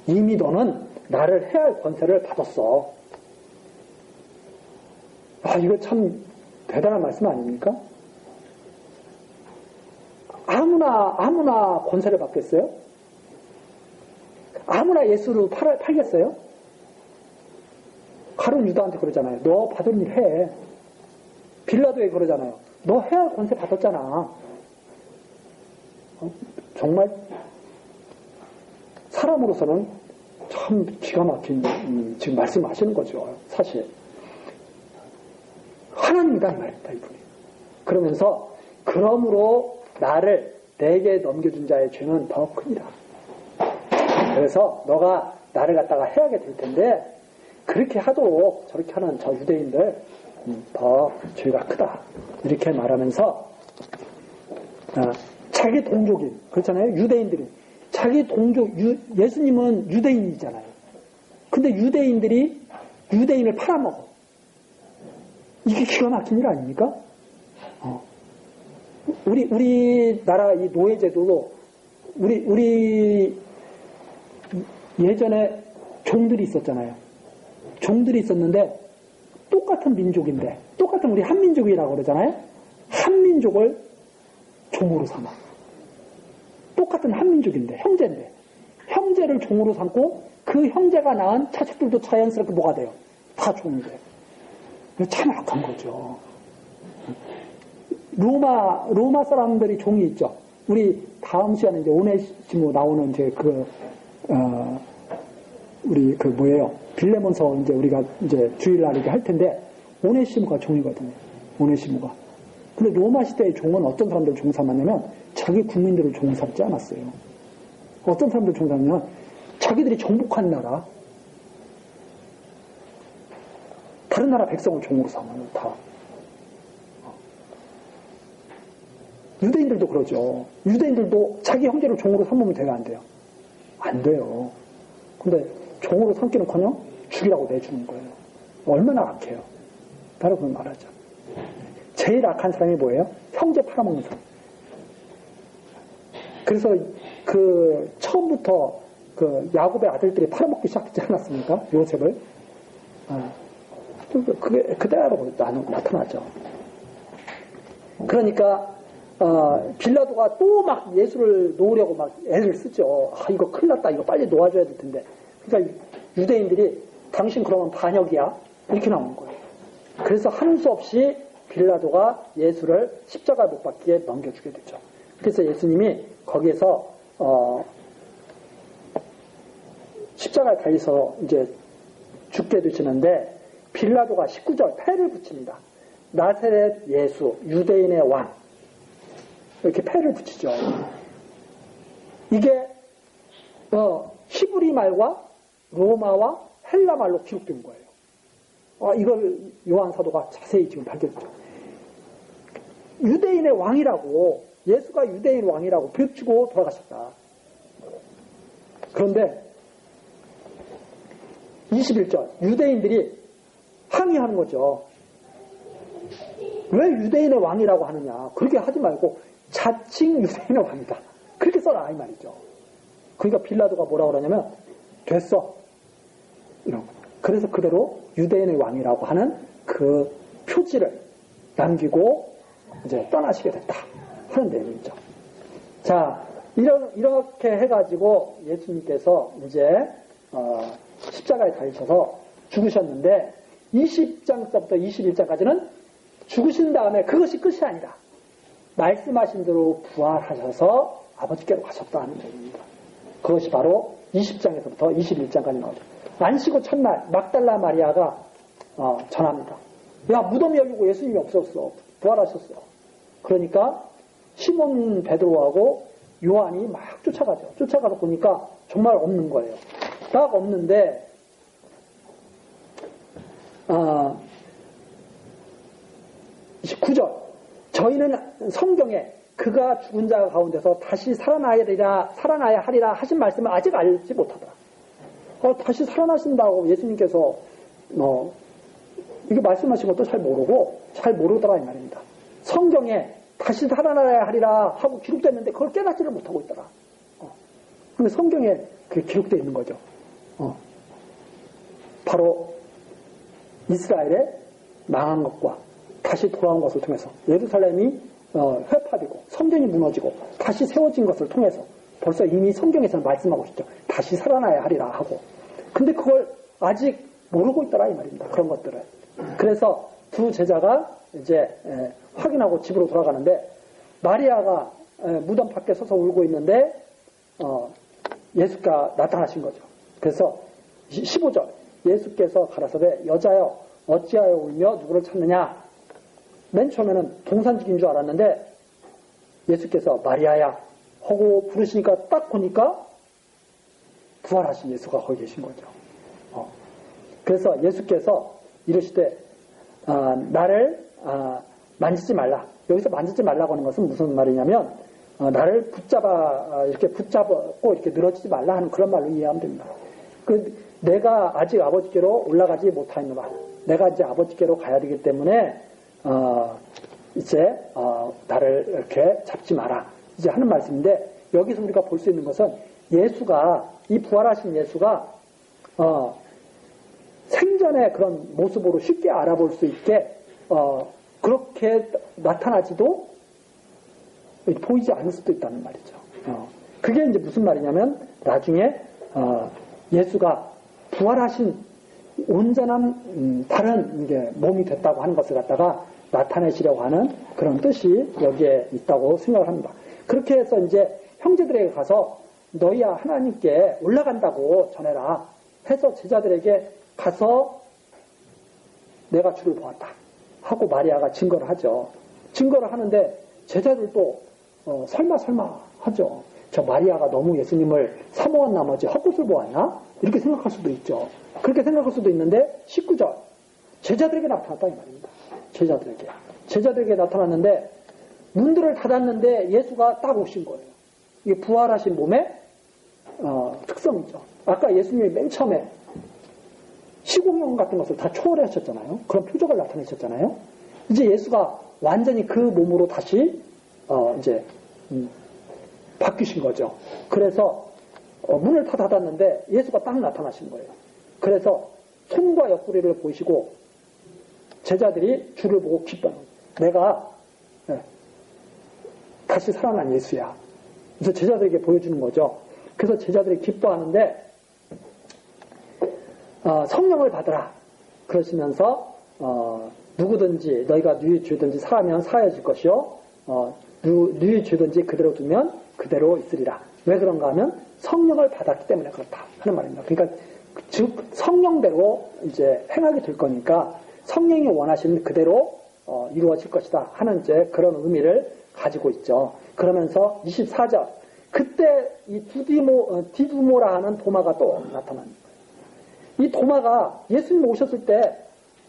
이미 너는 나를 해할 권세를 받았어. 이거 참 대단한 말씀 아닙니까? 아무나 권세를 받겠어요? 아무나 예수를 팔겠어요? 가룟 유다한테 그러잖아요. 너 받은 일 해. 빌라도에 그러잖아요. 너 해야 할 권세 받았잖아. 정말 사람으로서는 참 기가 막힌 지금 말씀하시는 거죠. 사실 하나님이다 이 말입니다. 이분이. 그러면서 그러므로 나를 내게 넘겨준 자의 죄는 더 크니라. 그래서 너가 나를 갖다가 해하게 될 텐데 그렇게 하도록 저렇게 하는 저 유대인들 더 죄가 크다. 이렇게 말하면서 자기 동족인 그렇잖아요. 유대인들이 자기 동족 예수님은 유대인이잖아요. 근데 유대인들이 유대인을 팔아먹어. 이게 기가 막힌 일 아닙니까? 우리나라 이 노예제도도 우리 예전에 종들이 있었잖아요. 종들이 있었는데 똑같은 민족인데 똑같은 우리 한민족이라고 그러잖아요. 한민족을 종으로 삼아. 똑같은 한민족인데 형제인데 형제를 종으로 삼고 그 형제가 낳은 자식들도 자연스럽게 뭐가 돼요? 다 종이 돼요. 참 악한 거죠. 로마 사람들이 종이 있죠. 우리 다음 시간에 이제 오네시모 나오는 이제 우리 뭐예요? 빌레몬서 이제 우리가 이제 주일날 이렇게 할 텐데 오네시모가 종이거든요. 오네시모가. 근데 로마 시대의 종은 어떤 사람들 종 삼았냐면 자기 국민들을 종 삼지 않았어요. 어떤 사람들 종 삼냐면 자기들이 정복한 나라 다른 나라 백성을 종으로 삼아요. 다. 유대인들도 그러죠. 유대인들도 자기 형제를 종으로 삼으면 돼요, 안 돼요? 안 돼요. 근데 종으로 삼기는커녕 죽이라고 내주는 거예요. 얼마나 악해요. 바로 그걸 말하죠. 제일 악한 사람이 뭐예요? 형제 팔아먹는 사람. 그래서 처음부터 야곱의 아들들이 팔아먹기 시작하지 않았습니까? 요셉을. 그게 그대로 나타나죠. 그러니까 빌라도가 또 막 예수를 놓으려고 막 애를 쓰죠. 이거 큰일 났다. 이거 빨리 놓아줘야 될 텐데. 그러니까 유대인들이 당신 그러면 반역이야. 이렇게 나오는 거예요. 그래서 하는 수 없이 빌라도가 예수를 십자가에 못 박기에 넘겨주게 되죠. 그래서 예수님이 거기에서 십자가에 달려서 이제 죽게 되시는데 빌라도가 19절 패를 붙입니다. 나사렛 예수 유대인의 왕 이렇게 패를 붙이죠. 이게 히브리 말과 로마와 헬라 말로 기록된 거예요. 이걸 요한 사도가 자세히 지금 밝혀주죠. 유대인의 왕이라고 예수가 유대인 왕이라고 비치고 돌아가셨다. 그런데 21절 유대인들이 항의하는 거죠. 왜 유대인의 왕이라고 하느냐. 그렇게 하지 말고 자칭 유대인의 왕이다. 그렇게 써라 이 말이죠. 그러니까 빌라도가 뭐라고 그러냐면 됐어. 이런 거. 그래서 그대로 유대인의 왕이라고 하는 그 표지를 남기고 이제 떠나시게 됐다 하는 내용이죠. 자, 이렇게 해가지고 예수님께서 이제 십자가에 달리셔서 죽으셨는데 20장부터 21장까지는 죽으신 다음에 그것이 끝이 아니라 말씀하신 대로 부활하셔서 아버지께로 가셨다는 얘기입니다. 그것이 바로 20장에서부터 21장까지 나오죠. 안식구 첫날 막달라 마리아가 전합니다. 야, 무덤이 열리고 예수님이 없었어. 부활하셨어. 그러니까 시몬 베드로하고 요한이 막 쫓아가죠. 쫓아가서 보니까 정말 없는 거예요. 딱 없는데 29절 저희는 성경에 그가 죽은 자 가운데서 다시 살아나야 하리라 하신 말씀을 아직 알지 못하더라. 다시 살아나신다고 예수님께서 이게 말씀하신 것도 잘 모르더라 이 말입니다. 성경에 다시 살아나야 하리라 하고 기록됐는데 그걸 깨닫지를 못하고 있더라. 근데 성경에 그게 기록되어 있는 거죠. 바로 이스라엘의 망한 것과 다시 돌아온 것을 통해서 예루살렘이 회파되고 성전이 무너지고 다시 세워진 것을 통해서 벌써 이미 성경에서는 말씀하고 있죠. 다시 살아나야 하리라 하고. 근데 그걸 아직 모르고 있더라 이 말입니다. 그런 것들을. 그래서 두 제자가 이제 확인하고 집으로 돌아가는데 마리아가 무덤 밖에 서서 울고 있는데 예수가 나타나신 거죠. 그래서 15절 예수께서 가라사대 여자여 어찌하여 울며 누구를 찾느냐. 맨 처음에는 동산직인 줄 알았는데 예수께서 마리아야 하고 부르시니까 딱 보니까 부활하신 예수가 거기 계신 거죠. 그래서 예수께서 이르시되 나를 만지지 말라. 여기서 만지지 말라고 하는 것은 무슨 말이냐면 나를 이렇게 붙잡고 이렇게 늘어지지 말라 하는 그런 말로 이해하면 됩니다. 내가 아직 아버지께로 올라가지 못하노라. 내가 이제 아버지께로 가야 되기 때문에 이제 나를 이렇게 잡지 마라. 이제 하는 말씀인데 여기서 우리가 볼 수 있는 것은 이 부활하신 예수가 생전의 그런 모습으로 쉽게 알아볼 수 있게 그렇게 나타나지도 보이지 않을 수도 있다는 말이죠. 그게 이제 무슨 말이냐면 나중에 예수가 부활하신 온전한 다른 이게 몸이 됐다고 하는 것을 갖다가 나타내시려고 하는 그런 뜻이 여기에 있다고 생각을 합니다. 그렇게 해서 이제 형제들에게 가서 너희야 하나님께 올라간다고 전해라 해서 제자들에게 가서 내가 주를 보았다 하고 마리아가 증거를 하죠. 증거를 하는데 제자들도 설마 하죠. 저 마리아가 너무 예수님을 사모한 나머지 헛것을 보았나? 이렇게 생각할 수도 있죠. 그렇게 생각할 수도 있는데 19절 제자들에게 나타났다 이 말입니다. 제자들에게 나타났는데 문들을 닫았는데 예수가 딱 오신 거예요. 이게 부활하신 몸의 특성이죠. 아까 예수님이 맨 처음에 시공용 같은 것을 다 초월하셨잖아요. 그런 표적을 나타내셨잖아요. 이제 예수가 완전히 그 몸으로 다시 이제 바뀌신 거죠. 그래서 문을 다 닫았는데 예수가 딱 나타나신 거예요. 그래서 손과 옆구리를 보시고 제자들이 주를 보고 기뻐하는 내가 다시 살아난 예수야. 그래서 제자들에게 보여주는 거죠. 그래서 제자들이 기뻐하는데 성령을 받으라 그러시면서 누구든지 너희가 누이 주든지 사하면 사해질 것이요 누이 주든지 그대로 두면 그대로 있으리라. 왜 그런가 하면 성령을 받았기 때문에 그렇다 하는 말입니다. 그러니까 즉 성령대로 이제 행하게 될 거니까 성령이 원하시는 그대로 이루어질 것이다 하는 이제 그런 의미를 가지고 있죠. 그러면서 24절 그때 이 디두모라 하는 도마가 또 나타납니다. 이 도마가 예수님 오셨을 때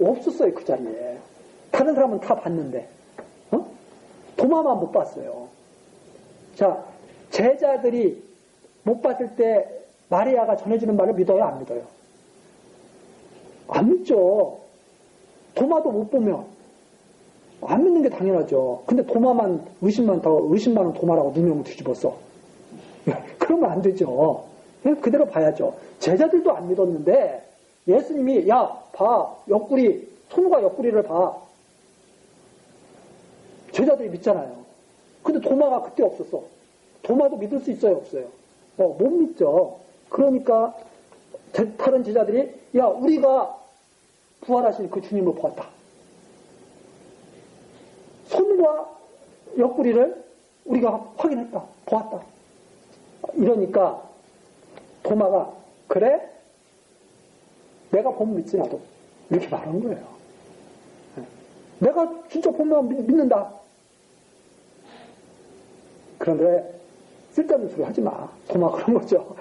없었어요. 그 자리에. 다른 사람은 다 봤는데 도마만 못 봤어요. 자, 제자들이 못 봤을 때 마리아가 전해주는 말을 믿어요? 안 믿어요? 안 믿죠. 도마도 못 보면 안 믿는 게 당연하죠. 근데 도마만 의심만은 도마라고 누명을 뒤집었어. 그러면 안 되죠. 그대로 봐야죠. 제자들도 안 믿었는데 예수님이 봐 옆구리 손과 옆구리를 봐. 제자들이 믿잖아요. 근데 도마가 그때 없었어. 도마도 믿을 수 있어요 없어요? 못 믿죠. 그러니까 다른 제자들이 우리가 부활하신 그 주님을 보았다. 손과 옆구리를 우리가 확인했다. 보았다. 이러니까 도마가 그래? 내가 보면 믿지 나도. 이렇게 말한 거예요. 내가 진짜 보면 믿는다. 그런데 쓸데없는 소리 하지 마. 도마 그런 거죠.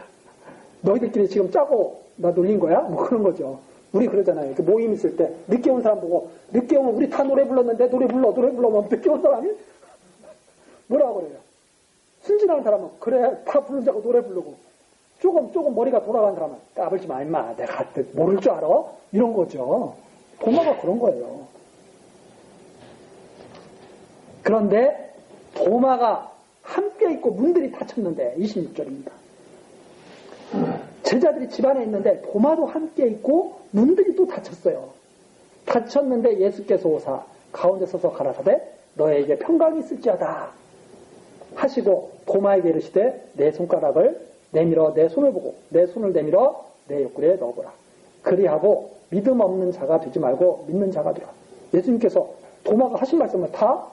너희들끼리 지금 짜고 나 놀린 거야? 뭐 그런 거죠. 우리 그러잖아요. 이렇게 모임 있을 때 늦게 온 사람 보고 늦게 오면 우리 다 노래 불렀는데 노래 불러 뭐 늦게 온 사람이 뭐라고 그래요? 순진한 사람은 그래 다 부르자고 노래 부르고 조금 머리가 돌아간 사람은 까불지 마 임마 내가 모를 줄 알아? 이런 거죠. 도마가 그런 거예요. 그런데 도마가 함께 있고 문들이 닫혔는데 26절입니다. 제자들이 집안에 있는데 도마도 함께 있고 문들이 또 닫혔어요. 닫혔는데 예수께서 오사 가운데 서서 가라사대 너에게 평강이 있을지어다 하시고 도마에게 이르시되 내 손가락을 내밀어 내 손을 보고 내 손을 내밀어 내 옆구리에 넣어보라. 그리하고 믿음 없는 자가 되지 말고 믿는 자가 되라. 예수님께서 도마가 하신 말씀을 다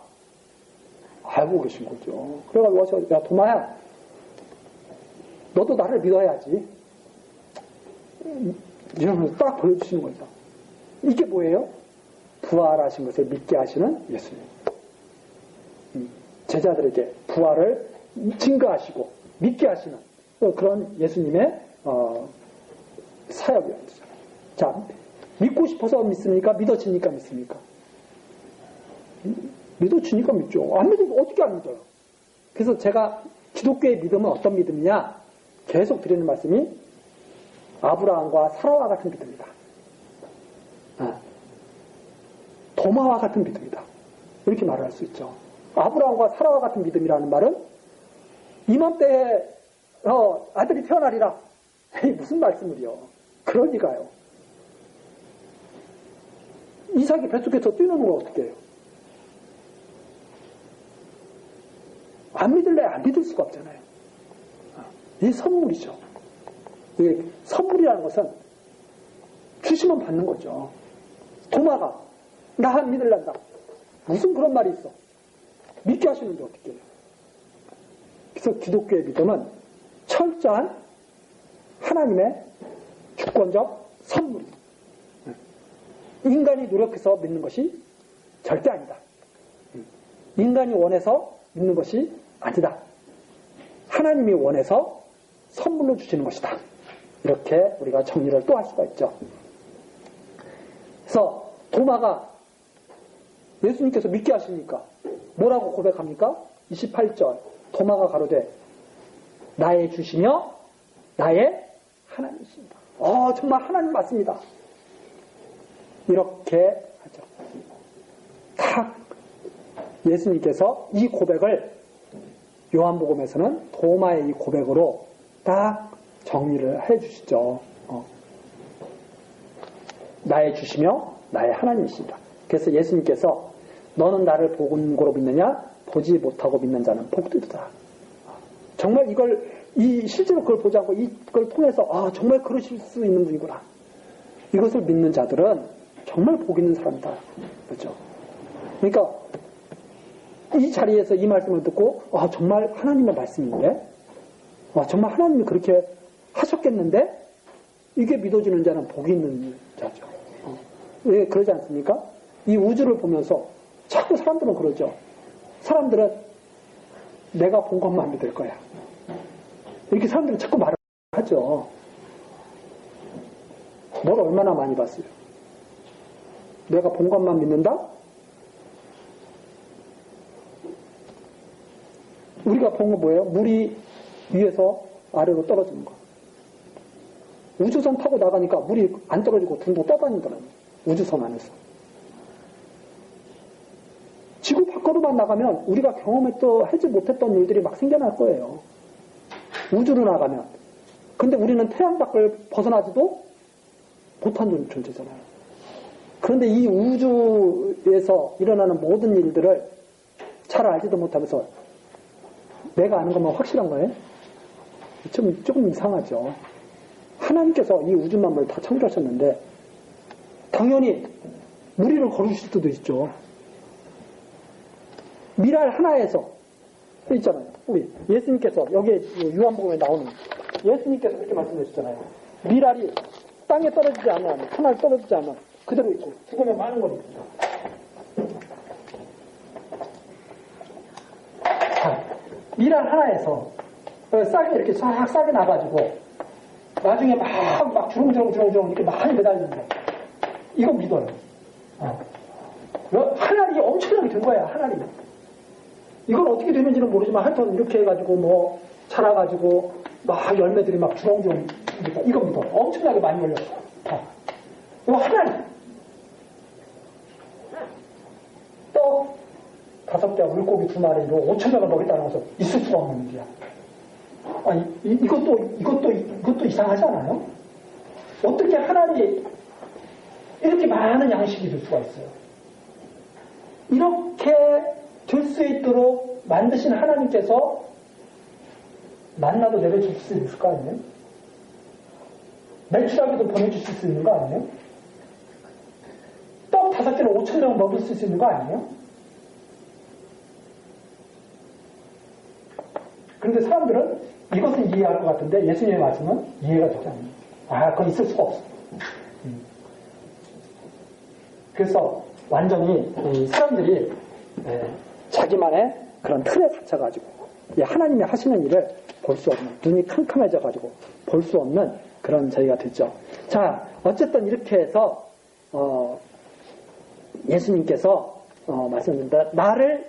알고 계신 거죠. 그래가지고 와서 야 도마야 너도 나를 믿어야지. 이러면서 딱 보여주시는 거죠. 이게 뭐예요? 부활하신 것을 믿게 하시는 예수님. 제자들에게 부활을 증거하시고 믿게 하시는 그런 예수님의 사역이라는 거잖아요. 자, 믿고 싶어서 믿습니까? 믿어지니까 믿습니까? 믿어지니까 믿죠. 안 믿으면 어떻게 안 믿어요? 그래서 제가 기독교의 믿음은 어떤 믿음이냐? 계속 드리는 말씀이 아브라함과 사라와 같은 믿음이다. 도마와 같은 믿음이다. 이렇게 말을 할 수 있죠. 아브라함과 사라와 같은 믿음이라는 말은 이맘때에 아들이 태어나리라. 에이, 무슨 말씀을요? 그럴 리가요. 이삭이 뱃속에서 뛰는 걸 어떻게 해요? 안 믿을래 안 믿을 수가 없잖아요. 이 선물이죠. 이게 선물이라는 것은 주시면 받는 거죠. 도마가 나 안 믿을란다. 무슨 그런 말이 있어. 믿게 하시는데 어떻게 해요? 그래서 기독교의 믿음은 철저한 하나님의 주권적 선물이에요. 인간이 노력해서 믿는 것이 절대 아니다. 인간이 원해서 믿는 것이 아니다. 하나님이 원해서 선물로 주시는 것이다. 이렇게 우리가 정리를 또 할 수가 있죠. 그래서 도마가 예수님께서 믿게 하시니까 뭐라고 고백합니까? 28절 도마가 가로되 나의 주시며 나의 하나님이십니다. 정말 하나님 맞습니다. 이렇게 하죠. 딱 예수님께서 이 고백을 요한복음에서는 도마의 이 고백으로 딱 정리를 해주시죠. 나의 주시며 나의 하나님이십니다. 그래서 예수님께서 너는 나를 본 거로 믿느냐? 보지 못하고 믿는 자는 복되도다. 정말 실제로 그걸 보지 않고 이걸 통해서 정말 그러실 수 있는 분이구나. 이것을 믿는 자들은 정말 복 있는 사람이다. 그렇죠? 그러니까 이 자리에서 이 말씀을 듣고 정말 하나님의 말씀인데 정말 하나님이 그렇게 하셨겠는데 이게 믿어지는 자는 복이 있는 자죠. 왜 그러지 않습니까? 이 우주를 보면서 자꾸 사람들은 그러죠. 사람들은 내가 본 것만 믿을 거야. 이렇게 사람들은 자꾸 말을 하죠. 뭘 얼마나 많이 봤어요? 내가 본 것만 믿는다? 우리가 본 건 뭐예요? 물이 위에서 아래로 떨어지는 거. 우주선 타고 나가니까 물이 안 떨어지고 둥둥 떠다니더라고요. 우주선 안에서. 지구 밖으로만 나가면 우리가 경험하지 못했던 일들이 막 생겨날 거예요. 우주로 나가면. 근데 우리는 태양 밖을 벗어나지도 못한 존재잖아요. 그런데 이 우주에서 일어나는 모든 일들을 잘 알지도 못하면서 내가 아는 것만 확실한 거예요? 조금 이상하죠. 하나님께서 이 우주 만물을 다 창조하셨는데 당연히 무리를 걸으실 수도 있죠. 미랄 하나에서 있잖아요. 우리 예수님께서 여기에 요한복음에 나오는 예수님께서 그렇게 말씀하셨잖아요. 미랄이 땅에 떨어지지 않으면 하나에 떨어지지 않으면 그대로 있고 죽으면 많은 겁니다. 미랄 하나에서 싹이 이렇게 싹 나가지고 나중에 막 주렁주렁 이렇게 많이 매달리는데 이거 믿어요. 하나님이 엄청나게 된 거야. 하나님. 이건 어떻게 되는지는 모르지만 하여튼 이렇게 해가지고 자라가지고 막 열매들이 막 주렁주렁 이거 믿어. 엄청나게 많이 열렸어. 이거 하나님. 떡 5개 물고기 2마리로 5,000명을 먹였다는 것은 있을 수가 없는 일이야. 이것도 이상하지 않아요? 어떻게 하나님이 이렇게 많은 양식이 될 수가 있어요? 이렇게 될 수 있도록 만드신 하나님께서 만나도 내려줄 수 있을 거 아니에요? 매출하기도 보내주실 수 있는 거 아니에요? 떡 5개를 5,000명 먹을 수 있는 거 아니에요? 그런데 사람들은 이것은 이해할 것 같은데 예수님의 말씀은 이해가 되지 않아요. 그건 있을 수가 없어. 그래서 완전히 사람들이 자기만의 그런 틀에 갇혀가지고 하나님이 하시는 일을 볼 수 없는, 눈이 캄캄해져가지고 볼 수 없는 그런 저희가 됐죠. 자, 어쨌든 이렇게 해서 예수님께서 말씀드린다. 나를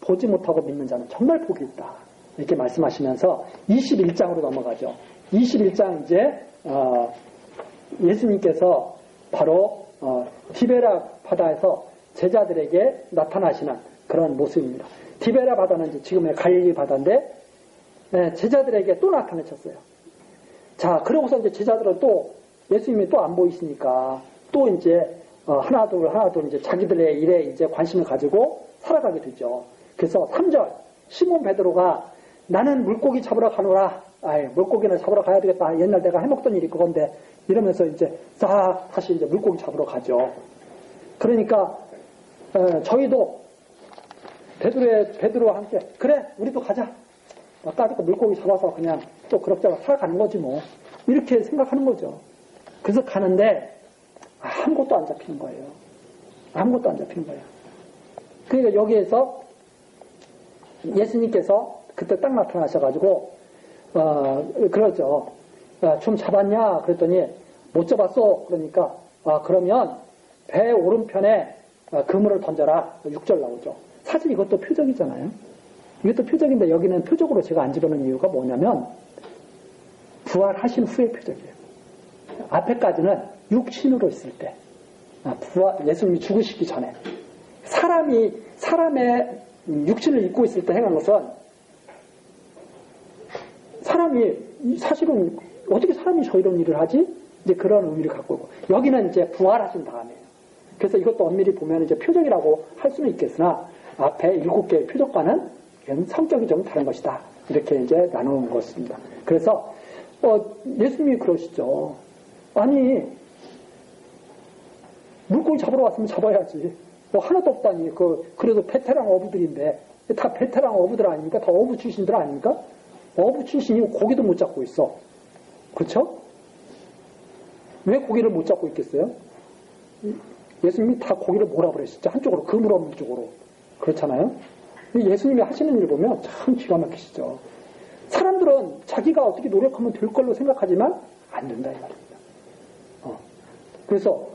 보지 못하고 믿는 자는 정말 복이 있다. 이렇게 말씀하시면서 21장으로 넘어가죠. 21장 이제 예수님께서 바로 디베라 바다에서 제자들에게 나타나시는 그런 모습입니다. 디베라 바다는 이제 지금의 갈릴리 바다인데 제자들에게 또 나타나셨어요. 자, 그러고서 이제 제자들은 또 예수님이 또 안 보이시니까 또 이제 하나둘 이제 자기들의 일에 이제 관심을 가지고 살아가게 되죠. 그래서 3절 시몬 베드로가 나는 물고기 잡으러 가노라. 물고기는 잡으러 가야 되겠다. 옛날 내가 해먹던 일이 그건데 이러면서 이제 싹 다시 이제 물고기 잡으러 가죠. 그러니까 저희도 베드로와 함께 그래 우리도 가자. 아까 물고기 잡아서 그냥 또 그럭저럭 살아가는 거지 뭐. 이렇게 생각하는 거죠. 그래서 가는데 아무것도 안 잡히는 거예요. 아무것도 안 잡히는 거예요. 그러니까 여기에서 예수님께서 그때 딱 나타나셔가지고 그러죠. 좀 잡았냐? 그랬더니 못 잡았어. 그러니까 그러면 배 오른편에 그물을 던져라. 6절 나오죠. 사실 이것도 표적이잖아요. 이것도 표적인데 여기는 표적으로 제가 안 집어넣은 이유가 뭐냐면 부활하신 후의 표적이에요. 앞에까지는 육신으로 있을 때 예수님이 죽으시기 전에 사람의 육신을 입고 있을 때 행한 것은 사람이 사실은 어떻게 사람이 저런 일을 하지? 이제 그런 의미를 갖고 있고 여기는 이제 부활하신 다음에요. 그래서 이것도 엄밀히 보면 이제 표적이라고 할 수는 있겠으나 앞에 7개의 표적과는 성격이 좀 다른 것이다. 이렇게 이제 나누는 것입니다. 그래서 예수님이 그러시죠. 아니 물고기 잡으러 왔으면 잡아야지. 뭐 하나도 없다니. 그래도 베테랑 어부들인데 다 베테랑 어부들 아닙니까? 다 어부 출신들 아닙니까? 어부 출신이 고기도 못 잡고 있어. 그렇죠? 왜 고기를 못 잡고 있겠어요? 예수님이 다 고기를 몰아버리시죠. 한쪽으로 그물 없는 쪽으로. 그렇잖아요. 예수님이 하시는 일 보면 참 기가 막히시죠. 사람들은 자기가 어떻게 노력하면 될 걸로 생각하지만 안 된다 이 말입니다. 그래서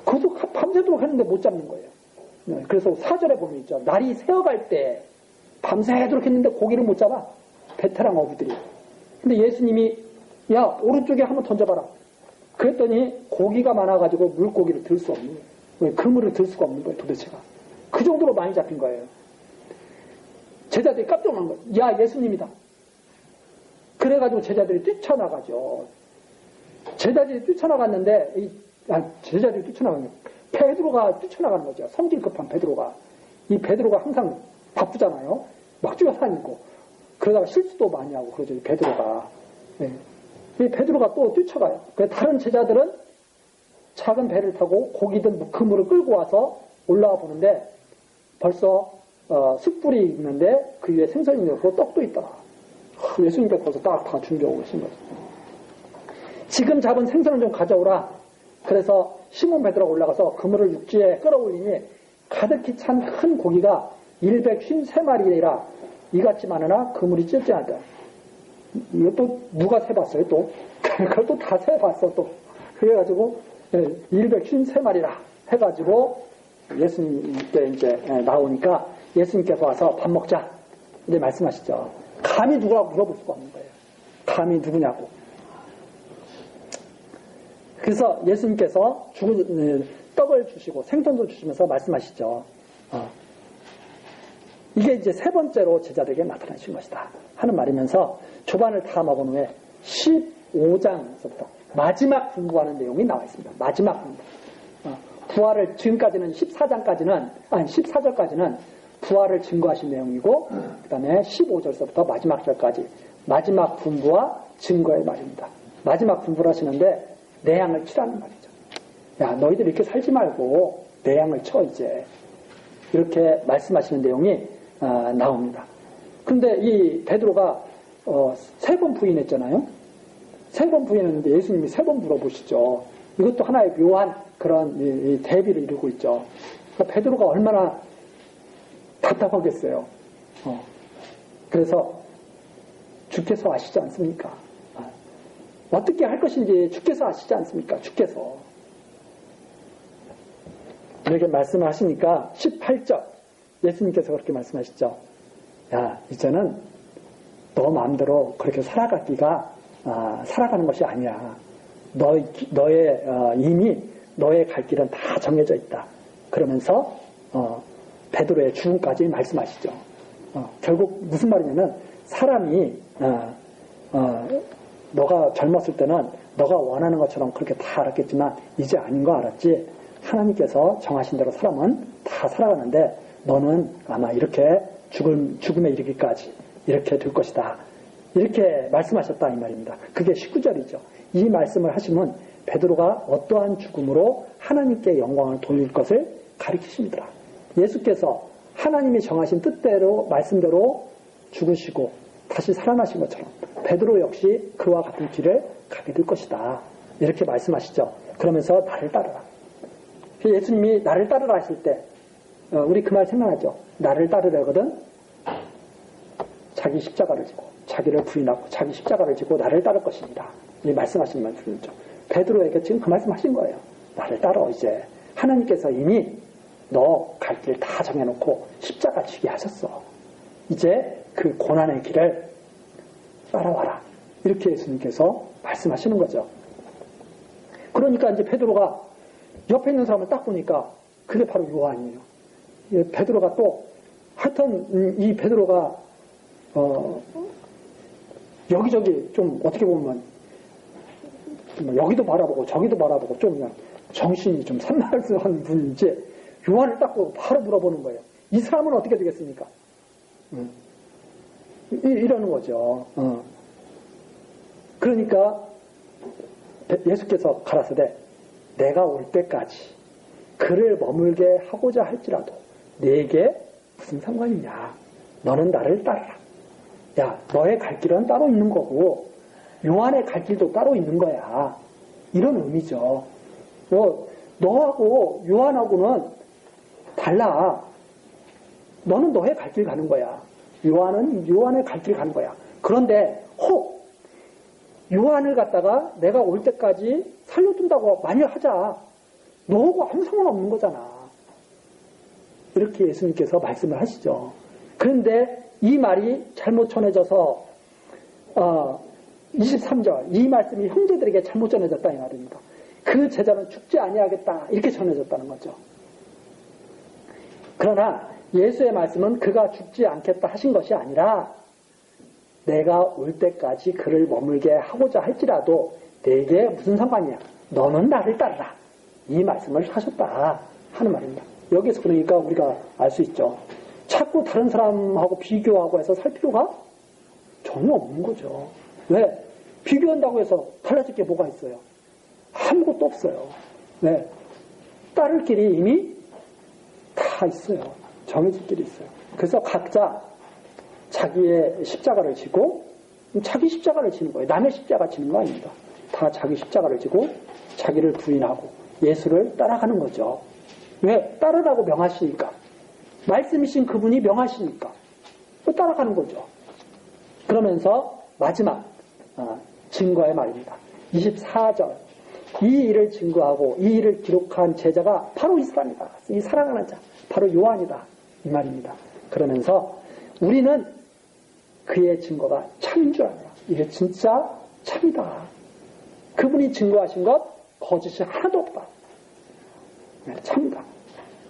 그것도 밤새도록 했는데 못 잡는 거예요. 그래서 4절에 보면 있죠. 날이 새어갈 때 밤새도록 했는데 고기를 못 잡아. 베테랑 어부들이. 근데 예수님이 야 오른쪽에 한번 던져봐라. 그랬더니 고기가 많아가지고 물고기를 들 수 없는 거예요. 그물을 들 수가 없는 거예요. 도대체가. 그 정도로 많이 잡힌 거예요. 제자들이 깜짝 놀란 거예요. 야 예수님이다. 그래가지고 제자들이 뛰쳐나가죠. 제자들이 뛰쳐나갔는데 제자들이 뛰쳐나가는 거예요. 베드로가 뛰쳐나가는 거죠. 성질 급한 베드로가. 이 베드로가 항상 바쁘잖아요. 막 뛰어다니고 그러다가 실수도 많이 하고 그러죠. 이 베드로가. 네. 이 베드로가 또 뛰쳐가요. 다른 제자들은 작은 배를 타고 고기든 그물을 끌고 와서 올라와 보는데 벌써 숯불이 있는데 그 위에 생선이 있고 떡도 있더라. 예수님께서 벌써 딱 다 준비하고 계신 거죠. 지금 잡은 생선을 좀 가져오라. 그래서 시몬 베드로가 올라가서 그물을 육지에 끌어올리니 가득히 찬 큰 고기가 153마리라 이같이 많으나 그물이 찢지 않았다. 이것도 누가 세봤어요 또? 그걸 또 다 세봤어 또. 그래가지고 153마리라 해가지고 예수님께 이제 나오니까 예수님께서 와서 밥 먹자 이제 말씀하시죠. 감히 누구라고 물어볼 수가 없는 거예요. 감히 누구냐고. 그래서 예수님께서 떡을 주시고 생선도 주시면서 말씀하시죠. 이게 이제 세 번째로 제자들에게 나타나신 것이다 하는 말이면서 조반을 다 먹은 후에 15장에서부터 마지막 분부하는 내용이 나와 있습니다. 마지막 분부. 부활을 지금까지는 14절까지는 부활을 증거하신 내용이고 그 다음에 15절서부터 마지막 절까지 마지막 분부와 증거의 말입니다. 마지막 분부를 하시는데 내 양을 치라는 말이죠. 야 너희들 이렇게 살지 말고 내 양을 쳐 이제 이렇게 말씀하시는 내용이 나옵니다. 근데 이 베드로가 3번 부인했잖아요. 3번 부인했는데 예수님이 3번 물어보시죠. 이것도 하나의 묘한 그런 대비를 이루고 있죠. 그러니까 베드로가 얼마나 답답하겠어요. 그래서 주께서 아시지 않습니까? 어떻게 할 것인지 주께서 아시지 않습니까? 주께서. 이렇게 말씀을 하시니까 18절 예수님께서 그렇게 말씀하시죠. 야, 이제는 너 마음대로 그렇게 살아가는 것이 아니야. 너의 이미 너의 갈 길은 다 정해져 있다. 그러면서 베드로의 죽음까지 말씀하시죠. 결국 무슨 말이냐면 사람이 너가 젊었을 때는 너가 원하는 것처럼 그렇게 다 알았겠지만 이제 아닌 거 알았지. 하나님께서 정하신 대로 사람은 다 살아가는데 너는 아마 이렇게 죽음에 이르기까지 이렇게 될 것이다. 이렇게 말씀하셨다 이 말입니다. 그게 19절이죠. 이 말씀을 하시면 베드로가 어떠한 죽음으로 하나님께 영광을 돌릴 것을 가리키십니다. 예수께서 하나님이 정하신 뜻대로 말씀대로 죽으시고 다시 살아나신 것처럼 베드로 역시 그와 같은 길을 가게 될 것이다. 이렇게 말씀하시죠. 그러면서 나를 따르라. 예수님이 나를 따르라 하실 때 우리 그 말 생각나죠. 나를 따르려거든 자기 십자가를 지고 자기를 부인하고 자기 십자가를 지고 나를 따를 것입니다. 이 말씀하신 말씀이죠. 베드로에게 지금 그 말씀하신 거예요. 나를 따라 이제 하나님께서 이미 너 갈 길 다 정해놓고 십자가 지게 하셨어. 이제 그 고난의 길을 따라와라. 이렇게 예수님께서 말씀하시는 거죠. 그러니까 이제 베드로가 옆에 있는 사람을 딱 보니까 그게 바로 요한이에요. 베드로가 또 하여튼 이 베드로가 여기저기 좀 어떻게 보면 여기도 바라보고 저기도 바라보고 좀 그냥 정신이 좀 산만한 분인지 요한을 딱 보고 바로 물어보는 거예요. 이 사람은 어떻게 되겠습니까? 이러는 거죠. 그러니까 예수께서 가라사대 내가 올 때까지 그를 머물게 하고자 할지라도 네게 무슨 상관이냐. 너는 나를 따르라. 야, 너의 갈 길은 따로 있는 거고 요한의 갈 길도 따로 있는 거야. 이런 의미죠. 너하고 요한하고는 달라. 너는 너의 갈 길 가는 거야. 요한은 요한의 갈 길 가는 거야. 그런데 혹 요한을 갖다가 내가 올 때까지 살려둔다고 만일 하자. 너하고 아무 상관없는 거잖아. 이렇게 예수님께서 말씀을 하시죠. 그런데 이 말이 잘못 전해져서 23절 이 말씀이 형제들에게 잘못 전해졌다 이 말입니다. 그 제자는 죽지 아니하겠다 이렇게 전해졌다는 거죠. 그러나 예수의 말씀은 그가 죽지 않겠다 하신 것이 아니라 내가 올 때까지 그를 머물게 하고자 할지라도 내게 무슨 상관이야. 너는 나를 따르라. 이 말씀을 하셨다 하는 말입니다. 여기서 그러니까 우리가 알 수 있죠. 자꾸 다른 사람하고 비교하고 해서 살 필요가 전혀 없는 거죠. 왜? 비교한다고 해서 달라질 게 뭐가 있어요? 아무것도 없어요. 왜? 따를 길이 이미 다 있어요. 정해질 길이 있어요. 그래서 각자 자기의 십자가를 지고 자기 십자가를 지는 거예요. 남의 십자가 지는 거 아닙니다. 다 자기 십자가를 지고 자기를 부인하고 예수를 따라가는 거죠. 왜? 따르라고 명하시니까. 말씀이신 그분이 명하시니까 따라가는 거죠. 그러면서 마지막 증거의 말입니다. 24절 이 일을 증거하고 이 일을 기록한 제자가 바로 이 사람이다. 이 사랑하는 자 바로 요한이다. 이 말입니다. 그러면서 우리는 그의 증거가 참인 줄 알아요. 이게 진짜 참이다. 그분이 증거하신 것 거짓이 하나도 없다. 네, 참이다.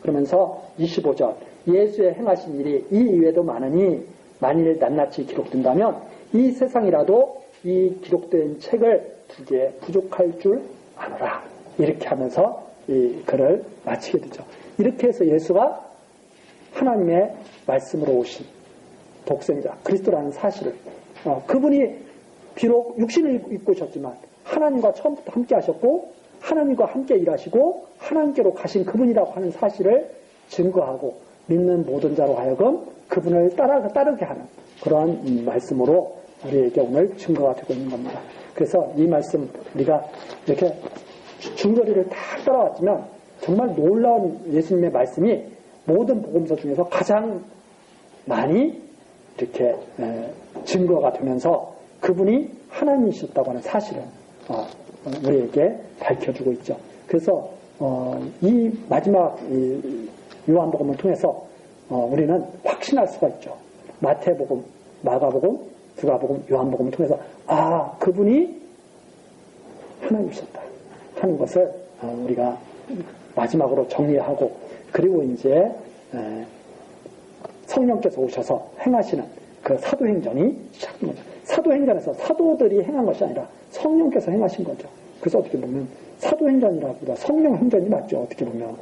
그러면서 25절 예수의 행하신 일이 이 이외에도 많으니 만일 낱낱이 기록된다면 이 세상이라도 이 기록된 책을 두 개 부족할 줄 아노라. 이렇게 하면서 이 글을 마치게 되죠. 이렇게 해서 예수가 하나님의 말씀으로 오신 독생자 그리스도라는 사실을 그분이 비록 육신을 입고 오셨지만 하나님과 처음부터 함께 하셨고 하나님과 함께 일하시고 하나님께로 가신 그분이라고 하는 사실을 증거하고 믿는 모든 자로 하여금 그분을 따르게 하는 그러한 말씀으로 우리에게 오늘 증거가 되고 있는 겁니다. 그래서 이 말씀 우리가 이렇게 중거리를 딱 따라왔지만 정말 놀라운 예수님의 말씀이 모든 복음서 중에서 가장 많이 이렇게 증거가 되면서 그분이 하나님이셨다고 하는 사실을 우리에게 밝혀주고 있죠. 그래서 이 마지막 요한복음을 통해서 우리는 확신할 수가 있죠. 마태복음, 마가복음, 누가복음, 요한복음을 통해서 그분이 하나님이셨다 하는 것을 우리가 마지막으로 정리하고, 그리고 이제 성령께서 오셔서 행하시는 그 사도행전이 시작된 거죠. 사도행전에서 사도들이 행한 것이 아니라 성령께서 행하신 거죠. 그래서 어떻게 보면 사도행전이라기보다 성령행전이 맞죠. 어떻게 보면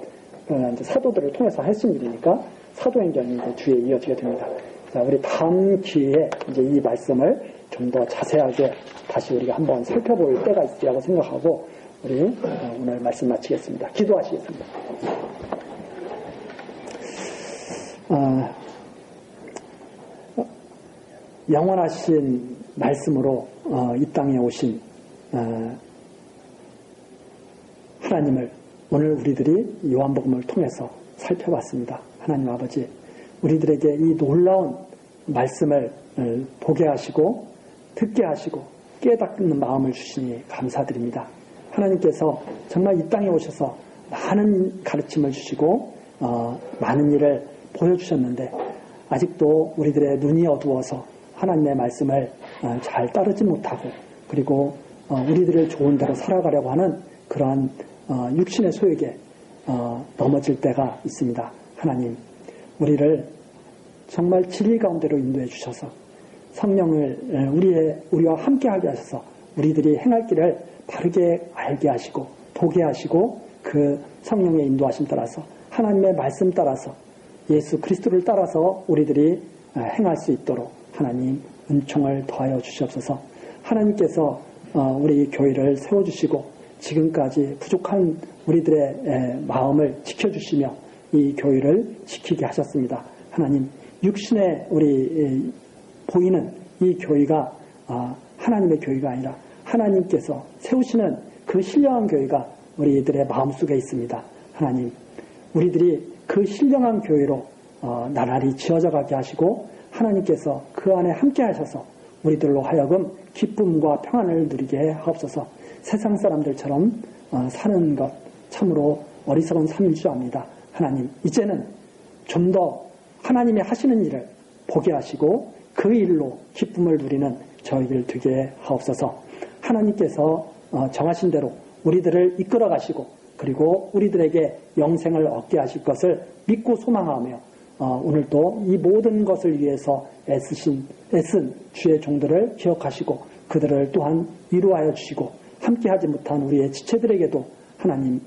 이제 사도들을 통해서 하신 일이니까 사도행전이 이제 뒤에 이어지게 됩니다. 자, 우리 다음 기회에 이제 이 말씀을 좀 더 자세하게 다시 우리가 한번 살펴볼 때가 있으리라고 생각하고 우리 오늘 말씀 마치겠습니다. 기도하시겠습니다. 영원하신 말씀으로 이 땅에 오신 하나님을 오늘 우리들이 요한복음을 통해서 살펴봤습니다. 하나님 아버지, 우리들에게 이 놀라운 말씀을 보게 하시고 듣게 하시고 깨닫는 마음을 주시니 감사드립니다. 하나님께서 정말 이 땅에 오셔서 많은 가르침을 주시고 많은 일을 보여주셨는데 아직도 우리들의 눈이 어두워서 하나님의 말씀을 잘 따르지 못하고, 그리고 우리들을 좋은 대로 살아가려고 하는 그러한 육신의 소욕에 넘어질 때가 있습니다. 하나님, 우리를 정말 진리 가운데로 인도해 주셔서 성령을 우리와 함께하게 하셔서 우리들이 행할 길을 바르게 알게 하시고 보게 하시고, 그 성령의 인도하심 따라서 하나님의 말씀 따라서 예수 그리스도를 따라서 우리들이 행할 수 있도록 하나님 은총을 더하여 주시옵소서. 하나님께서 우리 교회를 세워주시고 지금까지 부족한 우리들의 마음을 지켜주시며 이 교회를 지키게 하셨습니다. 하나님, 육신에 우리 보이는 이 교회가 하나님의 교회가 아니라 하나님께서 세우시는 그 신령한 교회가 우리들의 마음속에 있습니다. 하나님, 우리들이 그 신령한 교회로 나날이 지어져 가게 하시고 하나님께서 그 안에 함께 하셔서 우리들로 하여금 기쁨과 평안을 누리게 하옵소서. 세상 사람들처럼 사는 것 참으로 어리석은 삶인 줄 압니다. 하나님, 이제는 좀 더 하나님이 하시는 일을 보게 하시고 그 일로 기쁨을 누리는 저희들 되게 하옵소서. 하나님께서 정하신 대로 우리들을 이끌어 가시고 그리고 우리들에게 영생을 얻게 하실 것을 믿고 소망하며 오늘도 이 모든 것을 위해서 애쓴 주의 종들을 기억하시고 그들을 또한 위로하여 주시고 함께하지 못한 우리의 지체들에게도 하나님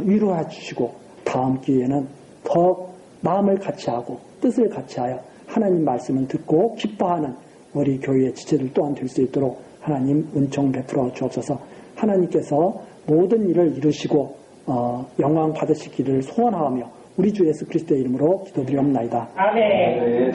위로해 주시고 다음 기회에는 더 마음을 같이하고 뜻을 같이하여 하나님 말씀을 듣고 기뻐하는 우리 교회의 지체들 또한 될 수 있도록 하나님 은총 베풀어 주옵소서. 하나님께서 모든 일을 이루시고 영광 받으시기를 소원하며 우리 주 예수 그리스도의 이름으로 기도드리옵나이다. 아멘.